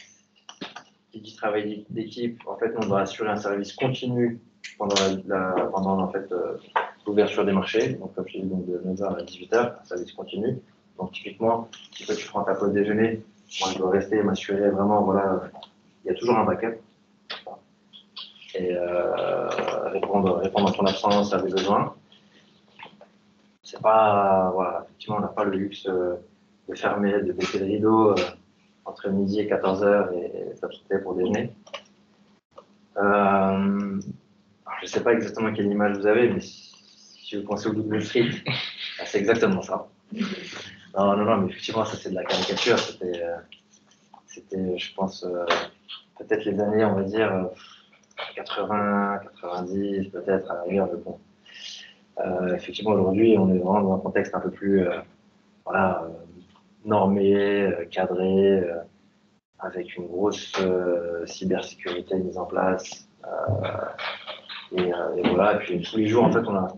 qui dit travail d'équipe, en fait, on doit assurer un service continu pendant l'ouverture des marchés. Donc comme je l'ai dit, donc de 9 h à 18 h, un service continu. Donc typiquement, si toi tu prends ta pause déjeuner, moi je dois rester et m'assurer vraiment, voilà, il y a toujours un backup. Et répondre à ton absence, à des besoins. C'est pas, voilà, effectivement, on n'a pas le luxe de fermer, de baisser le rideau entre midi et 14 h et s'absenter pour déjeuner. Je ne sais pas exactement quelle image vous avez, mais si vous pensez au Double Street, c'est exactement ça. Non, mais effectivement, ça c'est de la caricature. C'était je pense, peut-être les années, on va dire, 80, 90, peut-être, à la rigueur, mais bon. Effectivement, aujourd'hui, on est vraiment dans un contexte un peu plus normé, cadré, avec une grosse cybersécurité mise en place. Et voilà, et puis tous les jours, en fait, on a.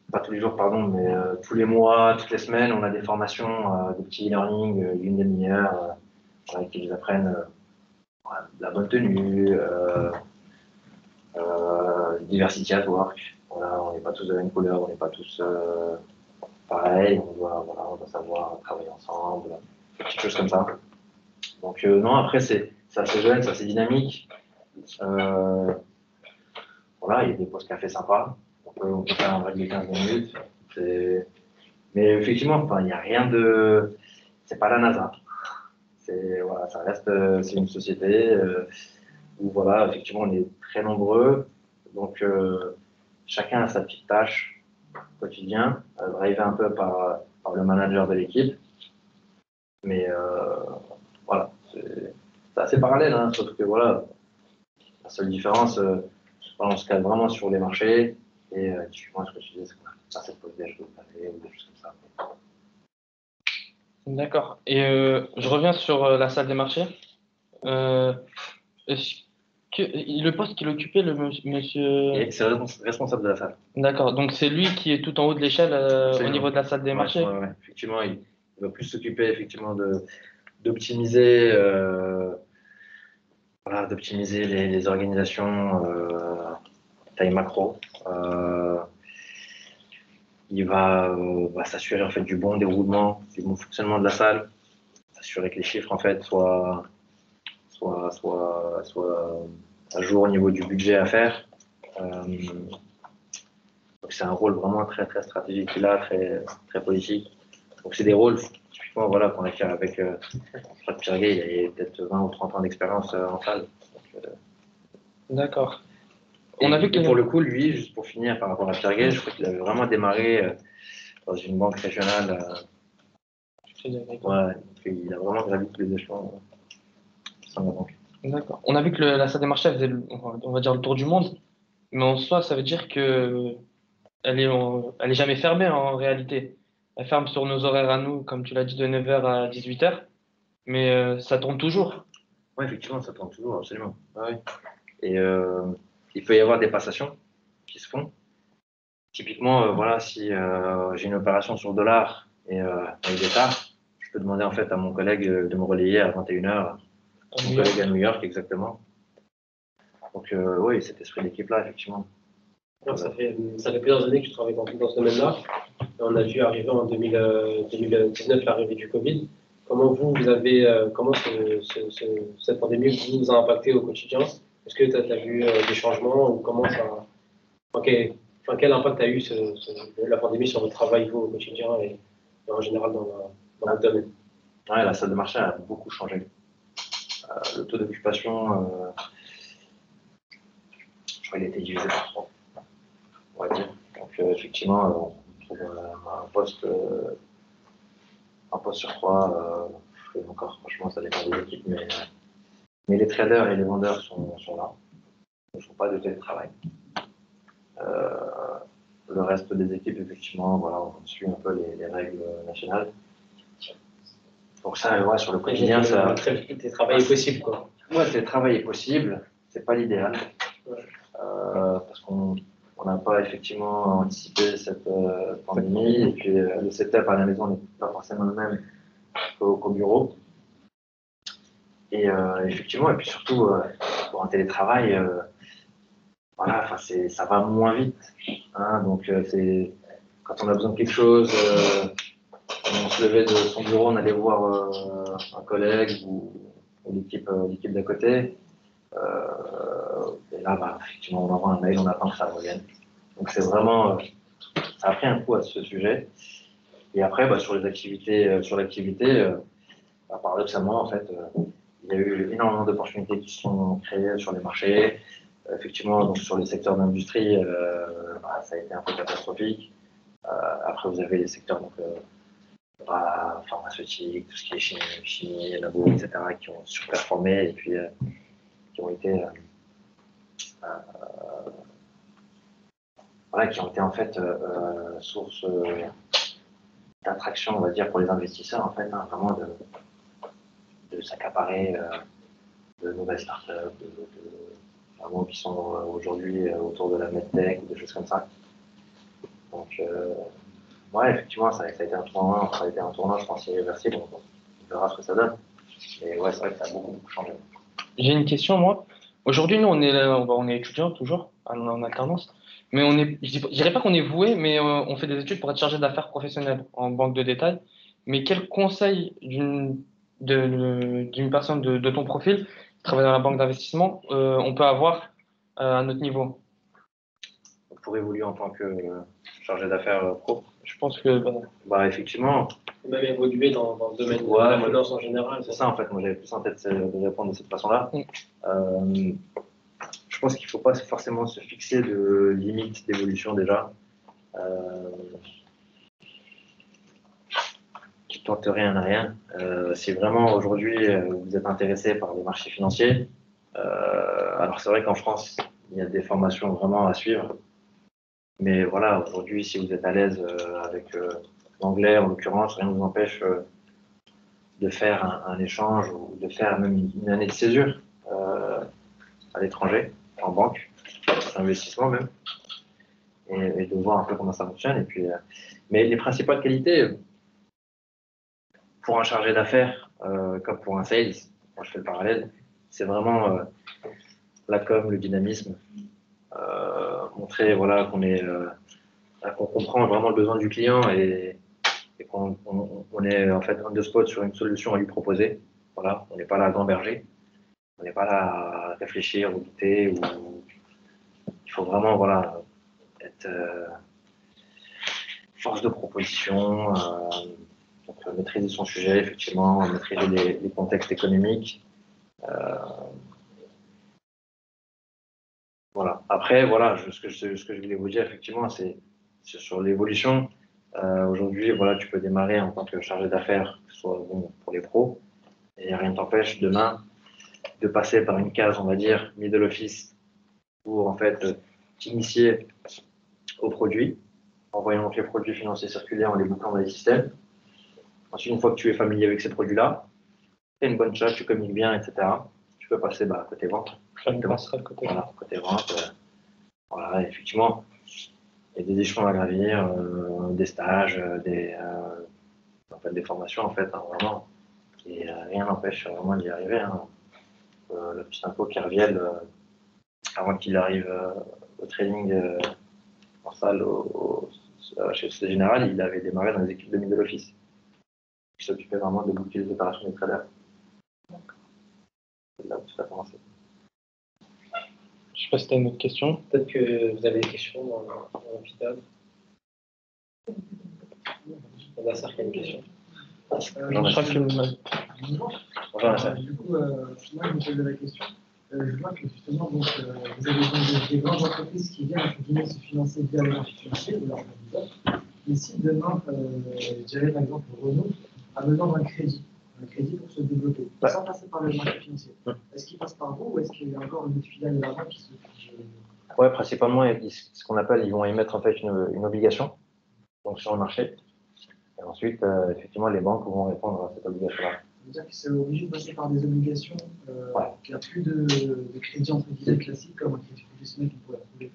Pas tous les jours, pardon, mais tous les mois, toutes les semaines, on a des formations, des petits e-learning d'une demi-heure, qui nous apprennent la bonne tenue, diversity at work. Voilà, on n'est pas tous de la même couleur, on n'est pas tous pareils, on doit savoir travailler ensemble, des petites choses comme ça. Donc non, après c'est assez jeune, c'est assez dynamique. Voilà, il y a des pauses café sympas. On peut faire un break de 15 minutes. Mais effectivement, il n'y a rien de. c'est pas la NASA. Voilà, ça reste, c'est une société où voilà, effectivement, on est très nombreux. Donc, chacun a sa petite tâche au quotidien, drivé un peu par le manager de l'équipe. Mais voilà, c'est assez parallèle, hein, sauf que voilà, la seule différence, voilà, on se cale vraiment sur les marchés et typiquement ce que tu disais, c'est qu'on a pas cette pause déj ou des choses comme ça. D'accord. Et je reviens sur la salle des marchés. Euh, est-ce que le poste qu'il occupait, monsieur. Et c'est responsable de la salle. D'accord. Donc c'est lui qui est tout en haut de l'échelle au Absolument. niveau de la salle des Ouais, marchés. ouais. Effectivement, il va plus s'occuper effectivement d'optimiser voilà, d'optimiser les organisations taille macro. Il va s'assurer en fait du bon déroulement, du bon fonctionnement de la salle, s'assurer que les chiffres en fait soient à jour au niveau du budget à faire. Donc c'est un rôle vraiment très très stratégique qu'il a, très très politique. Donc c'est des rôles typiquement voilà qu'on a fait avec Fred Pirguet, il a peut-être 20 ou 30 ans d'expérience en salle. D'accord. On a vu que pour le coup, lui, juste pour finir par rapport à Pirguet, je crois qu'il avait vraiment démarré dans une banque régionale. Ouais, il a vraiment gravi tous les échelons sans la banque. D'accord. On a vu que la salle des marchés faisait, on va dire, le tour du monde, mais en soi, ça veut dire que elle est jamais fermée en réalité. Elle ferme sur nos horaires à nous, comme tu l'as dit, de 9h à 18h, mais ça tourne toujours. Oui, effectivement, ça tourne toujours, absolument. Ouais. Et il peut y avoir des passations qui se font. Typiquement, voilà, si j'ai une opération sur le dollar et avec des tares, je peux demander en fait à mon collègue de me relayer à 21h. Mon collègue à New York, exactement. Donc, oui, cet esprit d'équipe-là, effectivement. Alors, ça fait plusieurs années que je travaille dans ce domaine-là. On a vu arriver en 2019 l'arrivée du Covid. Comment comment cette pandémie vous a impacté au quotidien? Est-ce que tu as vu des changements ou comment ça, quel impact a eu la pandémie sur votre travail, vous, au quotidien et en général dans votre domaine? Ouais, la salle de marché a beaucoup changé. Le taux d'occupation, je crois qu'il a été divisé par 3, on va dire. Donc, effectivement, on trouve un poste sur 3. Et encore, franchement, ça dépend des équipes, mais les traders et les vendeurs sont là. Ils ne font pas de télétravail. Le reste des équipes, effectivement, voilà, on suit un peu les règles nationales. Donc ça, ouais, sur le quotidien, ça... Le télétravail est possible, quoi. Ouais, le télétravail est possible. C'est pas l'idéal. Ouais. Parce qu'on n'a pas effectivement anticipé cette pandémie. Et puis, le setup à la maison n'est pas forcément le même qu'au bureau. Et effectivement, et puis surtout, pour un télétravail, voilà, ça va moins vite. Hein, donc, quand on a besoin de quelque chose, on se levait de son bureau, on allait voir un collègue ou l'équipe d'à côté. Et là, bah, effectivement, on envoie un mail, on attend que ça revienne. Donc, c'est vraiment, ça a pris un coup à ce sujet. Et après, bah, sur l'activité, bah, paradoxalement, en fait, il y a eu énormément d'opportunités qui se sont créées sur les marchés. Effectivement, donc sur les secteurs d'industrie, bah, ça a été un peu catastrophique. Après, vous avez les secteurs donc, pharmaceutiques, tout ce qui est chimie, labo, etc., qui ont surperformé et puis qui ont été en fait source d'attraction, on va dire, pour les investisseurs, en fait, hein, vraiment de s'accaparer de nouvelles startups, vraiment qui sont aujourd'hui autour de la medtech ou des choses comme ça. Donc, ouais, effectivement, ça a été un tournant, je pense, irréversible. On verra ce que ça donne. Mais ouais, c'est vrai que ça a beaucoup changé. J'ai une question, moi. Aujourd'hui, nous, on est étudiants toujours, en alternance. Mais je dirais pas qu'on est voué, mais on fait des études pour être chargé d'affaires professionnelles en banque de détail. Mais quel conseil d'une personne de ton profil qui travaille dans la banque d'investissement on peut avoir à notre niveau? Pour évoluer en tant que chargé d'affaires pro? Je pense que bah, effectivement, Même évoluer dans le domaine de la finance en général. C'est ça en fait, moi j'avais plus en tête de répondre de cette façon-là. Je pense qu'il ne faut pas forcément se fixer de limites d'évolution déjà. Qui ne tente rien à rien. Si vraiment aujourd'hui vous êtes intéressé par les marchés financiers, alors c'est vrai qu'en France, il y a des formations vraiment à suivre. Mais voilà, aujourd'hui, si vous êtes à l'aise avec l'anglais, en l'occurrence, rien ne vous empêche de faire un échange ou de faire même une année de césure à l'étranger, en banque, investissement même, et de voir un peu comment ça fonctionne. Et puis, mais les principales qualités pour un chargé d'affaires, comme pour un sales, moi je fais le parallèle, c'est vraiment la com, le dynamisme, montrer voilà, qu'on comprend vraiment le besoin du client et qu'on est en fait on the spot sur une solution à lui proposer. Voilà, on n'est pas là à gamberger, on n'est pas là à réfléchir ou douter. Il faut vraiment voilà, être force de proposition, donc, maîtriser son sujet, effectivement, maîtriser les contextes économiques. Voilà. Après, voilà, ce que je voulais vous dire, effectivement, c'est sur l'évolution. Aujourd'hui, voilà, tu peux démarrer en tant que chargé d'affaires, que ce soit bon, pour les pros, et rien ne t'empêche demain de passer par une case, on va dire, middle office, pour en fait t'initier aux produits, en voyant donc les produits financiers circuler, en les bouclant dans les systèmes. Ensuite, une fois que tu es familier avec ces produits-là, tu as une bonne chat, tu communiques bien, etc. Tu peux passer côté vente. Voilà, côté vente. Voilà, effectivement, il y a des échelons à gravir, des stages, en fait, des formations, en fait, hein, vraiment. Et rien n'empêche vraiment d'y arriver. Hein. Le petit impôt qui revienne avant qu'il arrive au training en salle chez Société Générale, il avait démarré dans les équipes de middle office. Il s'occupait vraiment de boucler les opérations des traders. C'est là où tout a commencé. Je ne sais pas si tu as une autre question. Peut-être que vous avez des questions dans l'hôpital. Nasser qui a une question. Bonjour, Nasser. Du coup, moi, je me pose la question. Je vois que justement, donc, vous avez des grandes entreprises qui viennent entre guillemets se financer via les marchés financiers ou leur capital. Et si demain, je dirais par exemple Renault a besoin d'un crédit pour se développer, sans passer par les marchés financiers, est-ce qu'il passe par vous ou est-ce qu'il y a encore une autre filiale de la banque qui se Ouais, principalement, ce qu'on appelle, ils vont émettre en fait une obligation donc sur le marché. Et ensuite, effectivement, les banques vont répondre à cette obligation-là. C'est-à-dire que c'est obligé de passer par des obligations, qu'il n'y a plus de crédit entre guillemets classique comme un crédit professionnel qu'on pourrait trouver.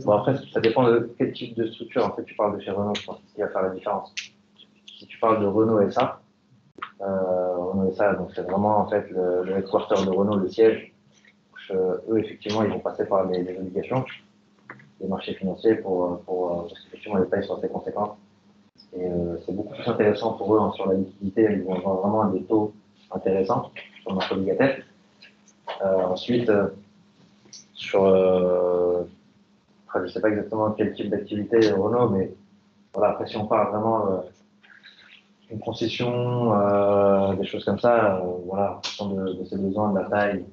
Bon, après, ça dépend de quel type de structure. En fait, tu parles de chez Renault, je pense, ce qui va faire la différence. Si tu parles de Renault SA, donc c'est vraiment en fait le headquarter de Renault, le siège. Eux, effectivement, ils vont passer par les obligations, les marchés financiers parce qu'effectivement, les tailles sont assez conséquentes. Et c'est beaucoup plus intéressant pour eux hein, sur la liquidité. Ils vont avoir vraiment des taux intéressants sur le marché obligataire. Ensuite, je ne sais pas exactement quel type d'activité Renault, mais voilà, après, si on parle vraiment une concession, des choses comme ça, voilà, en fonction de ses besoins, de la taille,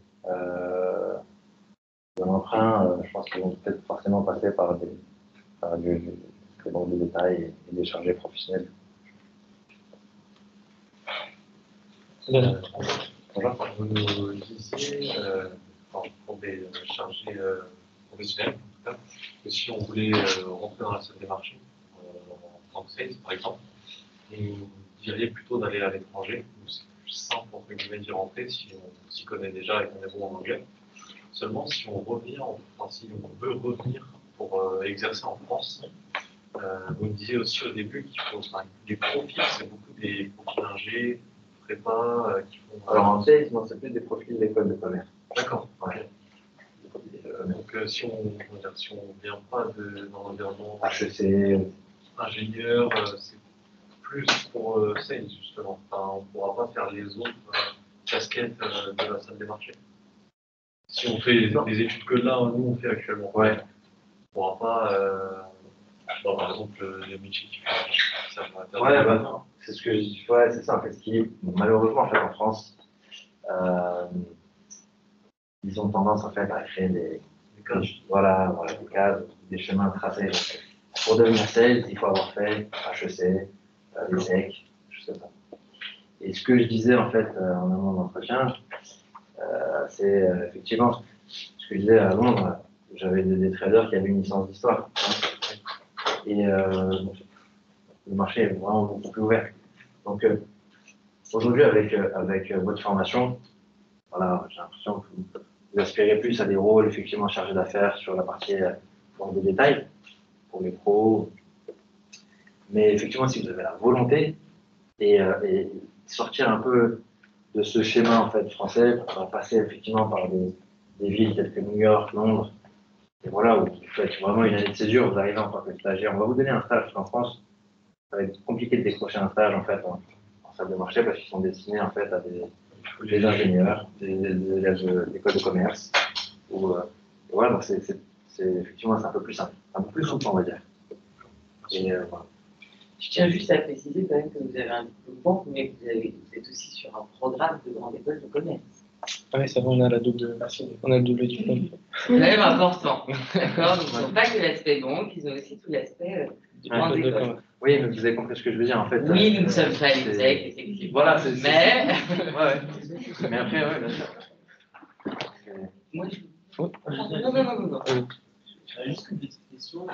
de l'emprunt, je pense qu'ils vont peut-être forcément passer par des banques de détail et des chargés professionnels. Vous nous disiez, pour des chargés professionnels, en tout cas, que si on voulait rentrer dans la salle des marchés, en tant que sales par exemple, vous diriez plutôt d'aller à l'étranger, où c'est plus simple entre guillemets d'y rentrer si on s'y connaît déjà et qu'on est bon en anglais. Seulement si on si on veut revenir pour exercer en France, vous me disiez aussi au début qu'il faut des profils, c'est beaucoup des profils ingé, prépa, qui font. Alors en sales, non, c'est plus des profils d'école de commerce. D'accord. Ouais. Donc si on vient pas dans l'environnement HEC, ingénieur, c'est plus pour sales justement. Enfin, on ne pourra pas faire les autres casquettes de la salle des marchés. Si on fait des études que là, nous on fait actuellement. Ouais. On ne pourra pas Bon, par exemple, le métier qui fait ça va faire Ouais, bah, c'est ce que ouais, c'est ça en fait. Ce qui est, malheureusement en fait en France, ils ont tendance en fait à créer voilà, des cadres, des chemins tracés. Donc, pour devenir sales, il faut avoir fait HEC, l'ESSEC, je sais pas. Et ce que je disais en fait en amont d'entretien, c'est effectivement ce que je disais à Londres, j'avais des traders qui avaient une licence d'histoire. Et le marché est vraiment beaucoup plus ouvert. Donc aujourd'hui, avec votre formation, voilà, j'ai l'impression que vous aspirez plus à des rôles effectivement chargés d'affaires sur la partie vente de détail pour les pros. Mais effectivement, si vous avez la volonté et sortir un peu de ce schéma en fait français, on va passer effectivement par des villes telles que New York, Londres, et voilà, où vous faites vraiment une année de césure, vous arrivez en tant que stagiaire. On va vous donner un stage, parce qu'en France, ça va être compliqué de décrocher un stage en fait en salle de marché parce qu'ils sont destinés en fait à des ingénieurs, des élèves d'école de commerce. Et voilà, donc effectivement c'est un peu plus simple, un peu plus souple on va dire. Et voilà. Je tiens juste à préciser quand même que vous avez un diplôme banque, mais vous êtes aussi sur un programme de grande école de commerce. Ah oui, ça va, on a le double diplôme. C'est quand même important, d'accord? Donc, ils n'ont pas que l'aspect banque, ils ont aussi tout l'aspect grande école. Oui, mais vous avez compris ce que je veux dire en fait. Oui, nous ne sommes pas les execs, effectivement. Voilà, mais... ouais. Mais après, ouais, bien sûr. Moi, Non. Juste une petite question.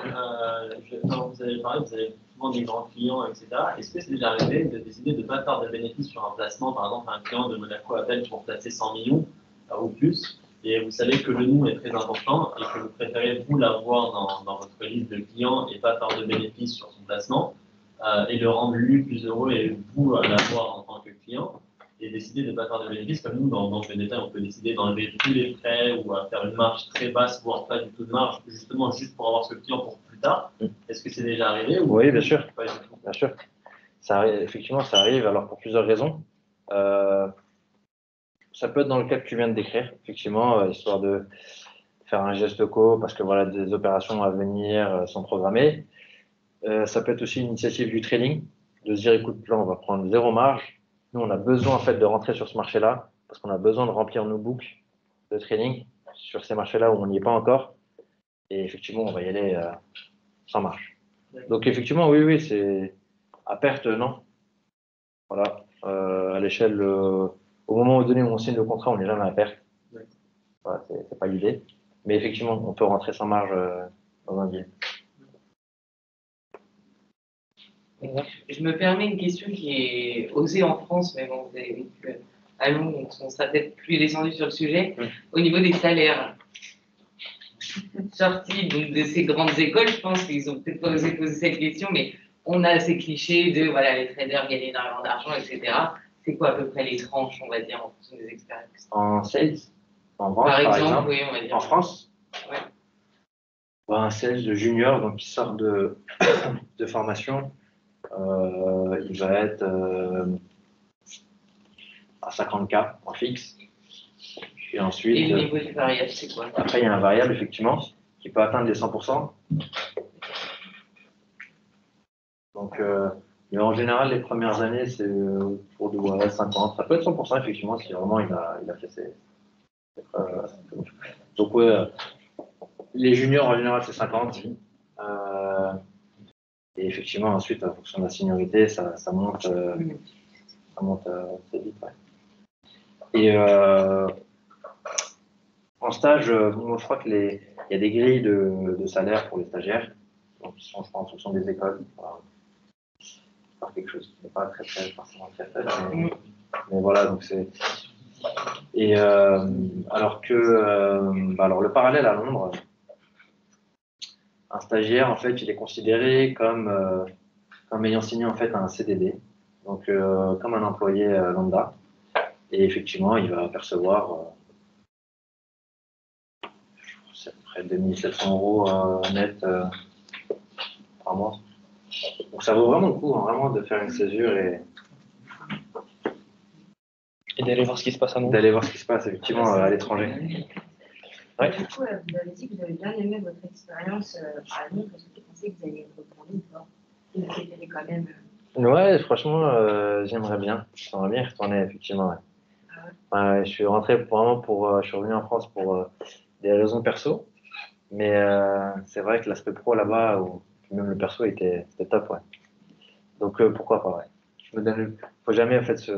Quand vous avez parlé, vous avez souvent des grands clients, etc. Est-ce que c'est déjà arrivé de décider de ne pas faire de bénéfice sur un placement? Par exemple, un client de Monaco appelle pour placer 100 millions ou plus, et vous savez que le nom est très important et que vous préférez vous l'avoir dans votre liste de clients et pas faire de bénéfice sur son placement, et le rendre lui plus heureux et vous l'avoir en tant que client, et décider de ne pas faire de bénéfices. Comme nous, dans le détail, on peut décider d'enlever tous les frais ou à faire une marge très basse, voire pas du tout de marge, justement juste pour avoir ce client pour plus tard. Est-ce que c'est déjà arrivé ou Oui, bien sûr. Pas du tout. Bien sûr. Ça arrive, effectivement, ça arrive alors pour plusieurs raisons. Ça peut être dans le cas que tu viens de décrire, effectivement, histoire de faire un geste co parce que voilà, des opérations à venir sont programmées. Ça peut être aussi une initiative du trading, de se dire écoute, là on va prendre zéro marge. Nous, on a besoin en fait de rentrer sur ce marché-là parce qu'on a besoin de remplir nos books de trading sur ces marchés-là où on n'y est pas encore. Et effectivement, on va y aller sans marge. Donc effectivement, oui, c'est à perte, non. Voilà, à l'échelle, au moment donné où on signe le contrat, on n'est jamais à perte. Voilà, c'est pas l'idée. Mais effectivement, on peut rentrer sans marge dans un deal. Je me permets une question qui est osée en France, mais bon, vous avez vécu à Londres, donc on sera peut-être plus descendu sur le sujet. Au niveau des salaires, sortis donc, de ces grandes écoles, je pense qu'ils ont peut-être pas osé poser cette question, mais on a ces clichés de voilà, les traders gagnent énormément d'argent, etc. C'est quoi à peu près les tranches, on va dire, en fonction des expériences? En sales, en vente, par exemple, oui, on va dire. En France, ouais. Un sales de junior, donc qui sort de formation, il va être à 50K en fixe. Et ensuite, et le niveau du variable, c'est quoi? Après, il y a un variable, effectivement, qui peut atteindre les 100%. Donc, mais en général, les premières années, c'est autour de 50. Ça peut être 100%, effectivement, si vraiment il a fait ses donc, les juniors, en général, c'est 50. Et effectivement, ensuite, en fonction de la seniorité, ça monte assez vite. Ouais. Et en stage, je crois qu'il y a des grilles de salaire pour les stagiaires, donc qui sont, je crois, en fonction des écoles. Enfin, quelque chose qui n'est pas très forcément très faible, mais voilà, donc c'est. Et alors le parallèle à Londres, un stagiaire, en fait, il est considéré comme ayant signé en fait un CDD, donc comme un employé lambda. Et effectivement, il va percevoir c'est à peu près 2700 € net par mois. Donc ça vaut vraiment le coup, vraiment, de faire une césure et d'aller voir ce qui se passe à Londres. D'aller voir ce qui se passe effectivement à l'étranger. Ouais. Du coup, vous avez dit que vous avez bien aimé votre expérience à Londres. Est-ce que vous pensez que vous allez retourner ou pas? Ou vous préférez quand même Ouais, franchement, j'aimerais bien. J'aimerais bien y retourner, effectivement. Ouais. Ouais, je suis rentré vraiment je suis revenu en France pour des raisons perso. Mais c'est vrai que l'aspect pro là-bas, ou même le perso, c'était top, ouais. Donc pourquoi pas, ouais. Faut jamais en fait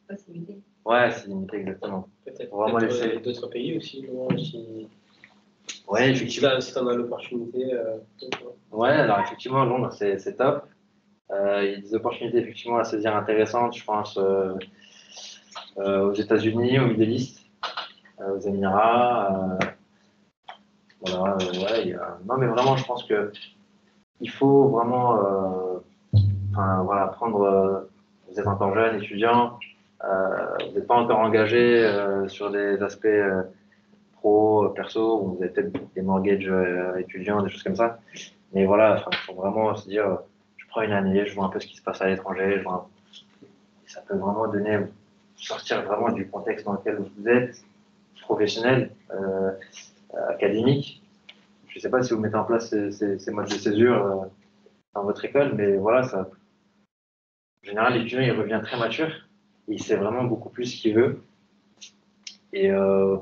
pas se limiter? Ouais, c'est limité exactement. Peut-être Faut vraiment laisser. d'autres pays aussi, non, si Ouais, effectivement. si t'en as l'opportunité. Ouais, alors effectivement, Londres, c'est top. Il y a des opportunités effectivement à saisir intéressantes, je pense, aux États-Unis, au Middle East, aux Émirats. Voilà, ouais, non, mais vraiment, je pense que il faut vraiment, enfin, voilà, prendre. Vous êtes encore jeune, étudiant, vous n'êtes pas encore engagé sur des aspects pro, perso, où vous avez peut-être des mortgages étudiants, des choses comme ça. Mais voilà, il faut vraiment se dire, je prends une année, je vois un peu ce qui se passe à l'étranger, ça peut vraiment sortir vraiment du contexte dans lequel vous êtes, professionnel, académique. Je ne sais pas si vous mettez en place ces modes de césure dans votre école, mais voilà, en général, l'étudiant, il revient très mature, et il sait vraiment beaucoup plus ce qu'il veut, et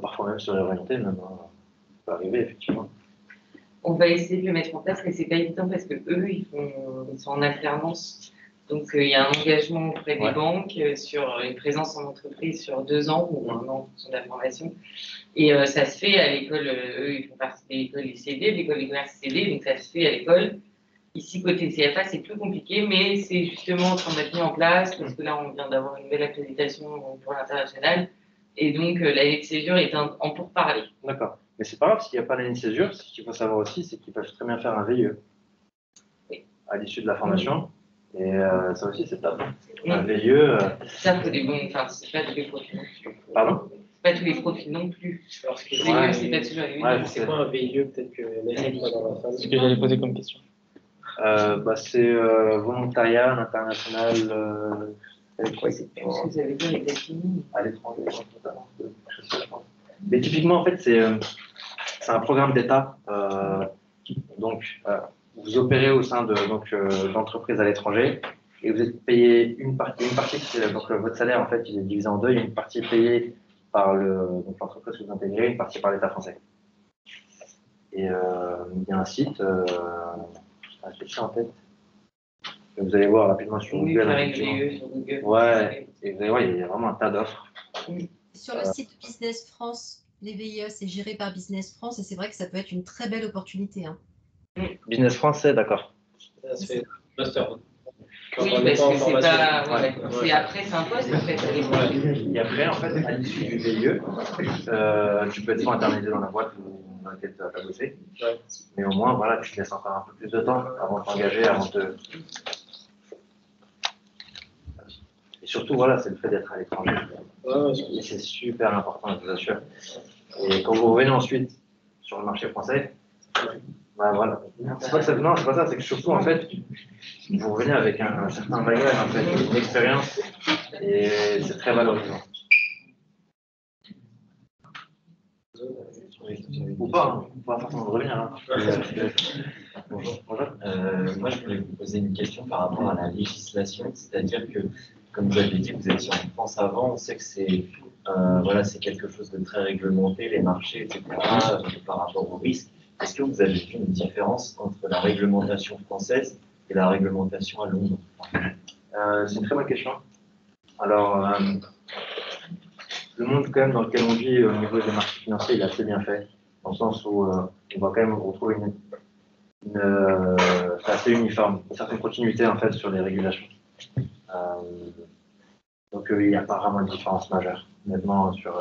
parfois même se réorienter, même, hein, ça peut arriver, effectivement. On va essayer de le mettre en place, mais c'est pas évident parce que eux, ils sont en alternance. Donc, il y a un engagement auprès des banques sur une présence en entreprise sur 2 ans ou 1 an en fonction de la formation. Et ça se fait à l'école, eux, ils font partie de l'école ICD, de l'école des commerces ICD, donc ça se fait à l'école. Ici, côté CFA, c'est plus compliqué, mais c'est justement en train d'être mis en place parce que là, on vient d'avoir une belle accréditation pour l'international. Et donc, l'année de césure est en pourparlers. D'accord. Mais c'est pas grave s'il n'y a pas l'année de césure. Ce qu'il faut savoir aussi, c'est qu'ils peuvent très bien faire un VIE à l'issue de la formation. Et ça aussi, c'est top. Un VIE. Ça, faut des bons. Enfin, c'est pas tous les profils non plus. Pardon? C'est pas tous les profils non plus. Alors, ce que VIE, c'est pas toujours évident. Ouais, c'est quoi un VIE? Peut-être que Nathalie va dans la fin. C'est ce que j'allais poser comme question. C'est volontariat international. C'est plus ce que vous avez dit avec la chimie. À l'étranger, notamment. Mais typiquement, en fait, c'est un programme d'État. Donc, vous opérez au sein d'entreprises à l'étranger et vous êtes payé une partie donc votre salaire, en fait, il est divisé en deux. Il y a une partie payée par l'entreprise que vous intégrez, une partie par l'État français. Et il y a un site, j'ai ça en tête. Vous allez voir rapidement sur Google. Sur Google. Ouais, et vous allez voir, il y a vraiment un tas d'offres. Sur le site Business France, les VIE, c'est géré par Business France et c'est vrai que ça peut être une très belle opportunité. Hein. Business français, d'accord. Ça se fait master. Oui, parce que c'est pas. C'est après, c'est un poste en fait. Et après, en fait, à l'issue du VIE, tu peux être soit internalisé dans la boîte dans laquelle tu as bossé, mais au moins, voilà, tu te laisses encore un peu plus de temps avant de t'engager, Et surtout, voilà, c'est le fait d'être à l'étranger. Et c'est super important, je vous assure. Et quand vous revenez ensuite sur le marché français, bah voilà. C'est pas ça, c'est que surtout, en fait, vous revenez avec un certain bagage, en fait, une expérience, et c'est très valorisant. Ou pas forcément de revenir. Hein. Bonjour. Moi, je voulais vous poser une question par rapport à la législation, c'est-à-dire que, comme vous avez dit, vous étiez en France avant, on sait que c'est quelque chose de très réglementé, les marchés, etc., par rapport au risque. Est-ce que vous avez vu une différence entre la réglementation française et la réglementation à Londres? C'est une très bonne question. Alors, le monde quand même dans lequel on vit au niveau des marchés financiers, il est assez bien fait, dans le sens où on va quand même retrouver c'est assez uniforme, une certaine continuité en fait sur les régulations. Donc il n'y a pas vraiment de différence majeure, honnêtement, sur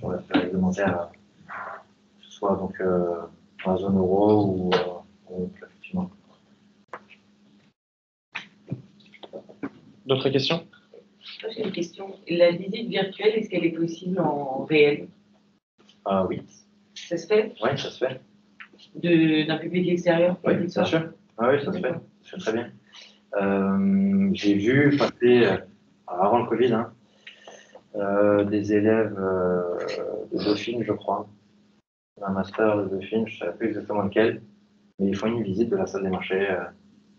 l'aspect réglementaire, que ce soit donc dans la zone euro ou effectivement. D'autres questions? Moi, j'ai une question. La visite virtuelle, est-ce qu'elle est possible en réel? Oui. Ça se fait? Oui, ça se fait. D'un public extérieur? Oui, bien sûr. Oui, ça se fait. Ça se fait très bien. J'ai vu passer, avant le Covid, des élèves de Dauphine, je crois, un master de film, je ne savais plus exactement lequel, mais ils font une visite de la salle des marchés.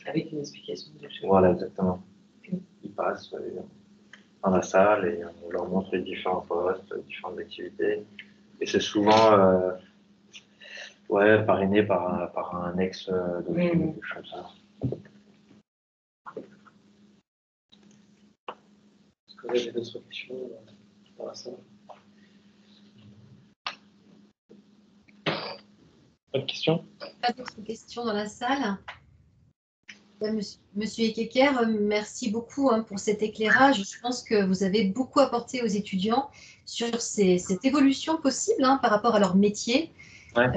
Avec une explication de choses. Voilà, exactement. Ok. Ils passent dans la salle et on leur montre les différents postes, les différentes activités. Et c'est souvent parrainé par un ex de film, quelque chose comme ça. Est-ce que vous avez d'autres questions par rapport à ça? Pas de questions? Pas d'autres questions dans la salle? Monsieur Ekeker, merci beaucoup pour cet éclairage. Je pense que vous avez beaucoup apporté aux étudiants sur cette évolution possible par rapport à leur métier, Ouais.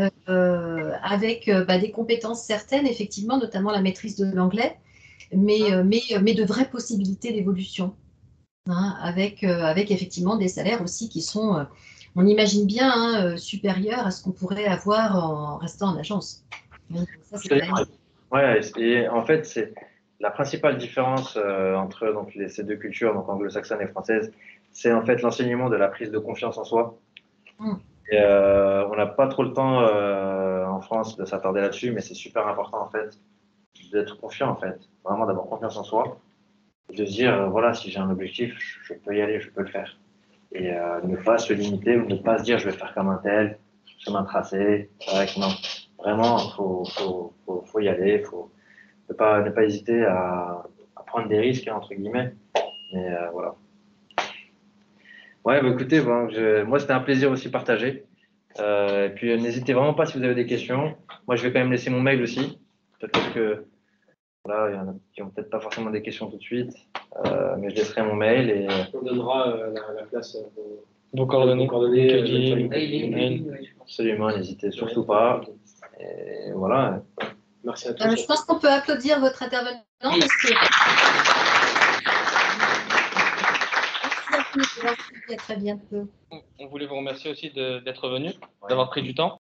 avec des compétences certaines, effectivement, notamment la maîtrise de l'anglais, mais de vraies possibilités d'évolution, avec effectivement des salaires aussi qui sont, on imagine bien, supérieurs à ce qu'on pourrait avoir en restant en agence. Donc, ça, c'est quand même... Ouais, et en fait, c'est la principale différence entre ces deux cultures, donc anglo-saxonne et française, c'est en fait l'enseignement de la prise de confiance en soi. Et, on n'a pas trop le temps en France de s'attarder là-dessus, mais c'est super important en fait d'être confiant en fait, vraiment d'avoir confiance en soi, et de se dire voilà, si j'ai un objectif, je peux y aller, je peux le faire, et ne pas se limiter ou ne pas se dire je vais faire comme un tel, chemin tracé, non. Vraiment, faut y aller, faut ne pas hésiter à prendre des risques, entre guillemets. Mais voilà. Ouais, écoutez, moi, c'était un plaisir aussi partagé. Et puis, n'hésitez vraiment pas si vous avez des questions. Moi, je vais quand même laisser mon mail aussi. Peut-être que, voilà, il y en a qui n'ont peut-être pas forcément des questions tout de suite. Mais je laisserai mon mail et... On donnera la place Vos coordonnées. Absolument, n'hésitez surtout pas. Et voilà. Merci à tous. Je pense qu'on peut applaudir votre intervenant parce que... Merci à tous, à très bientôt. On voulait vous remercier aussi d'être venu, d'avoir pris du temps.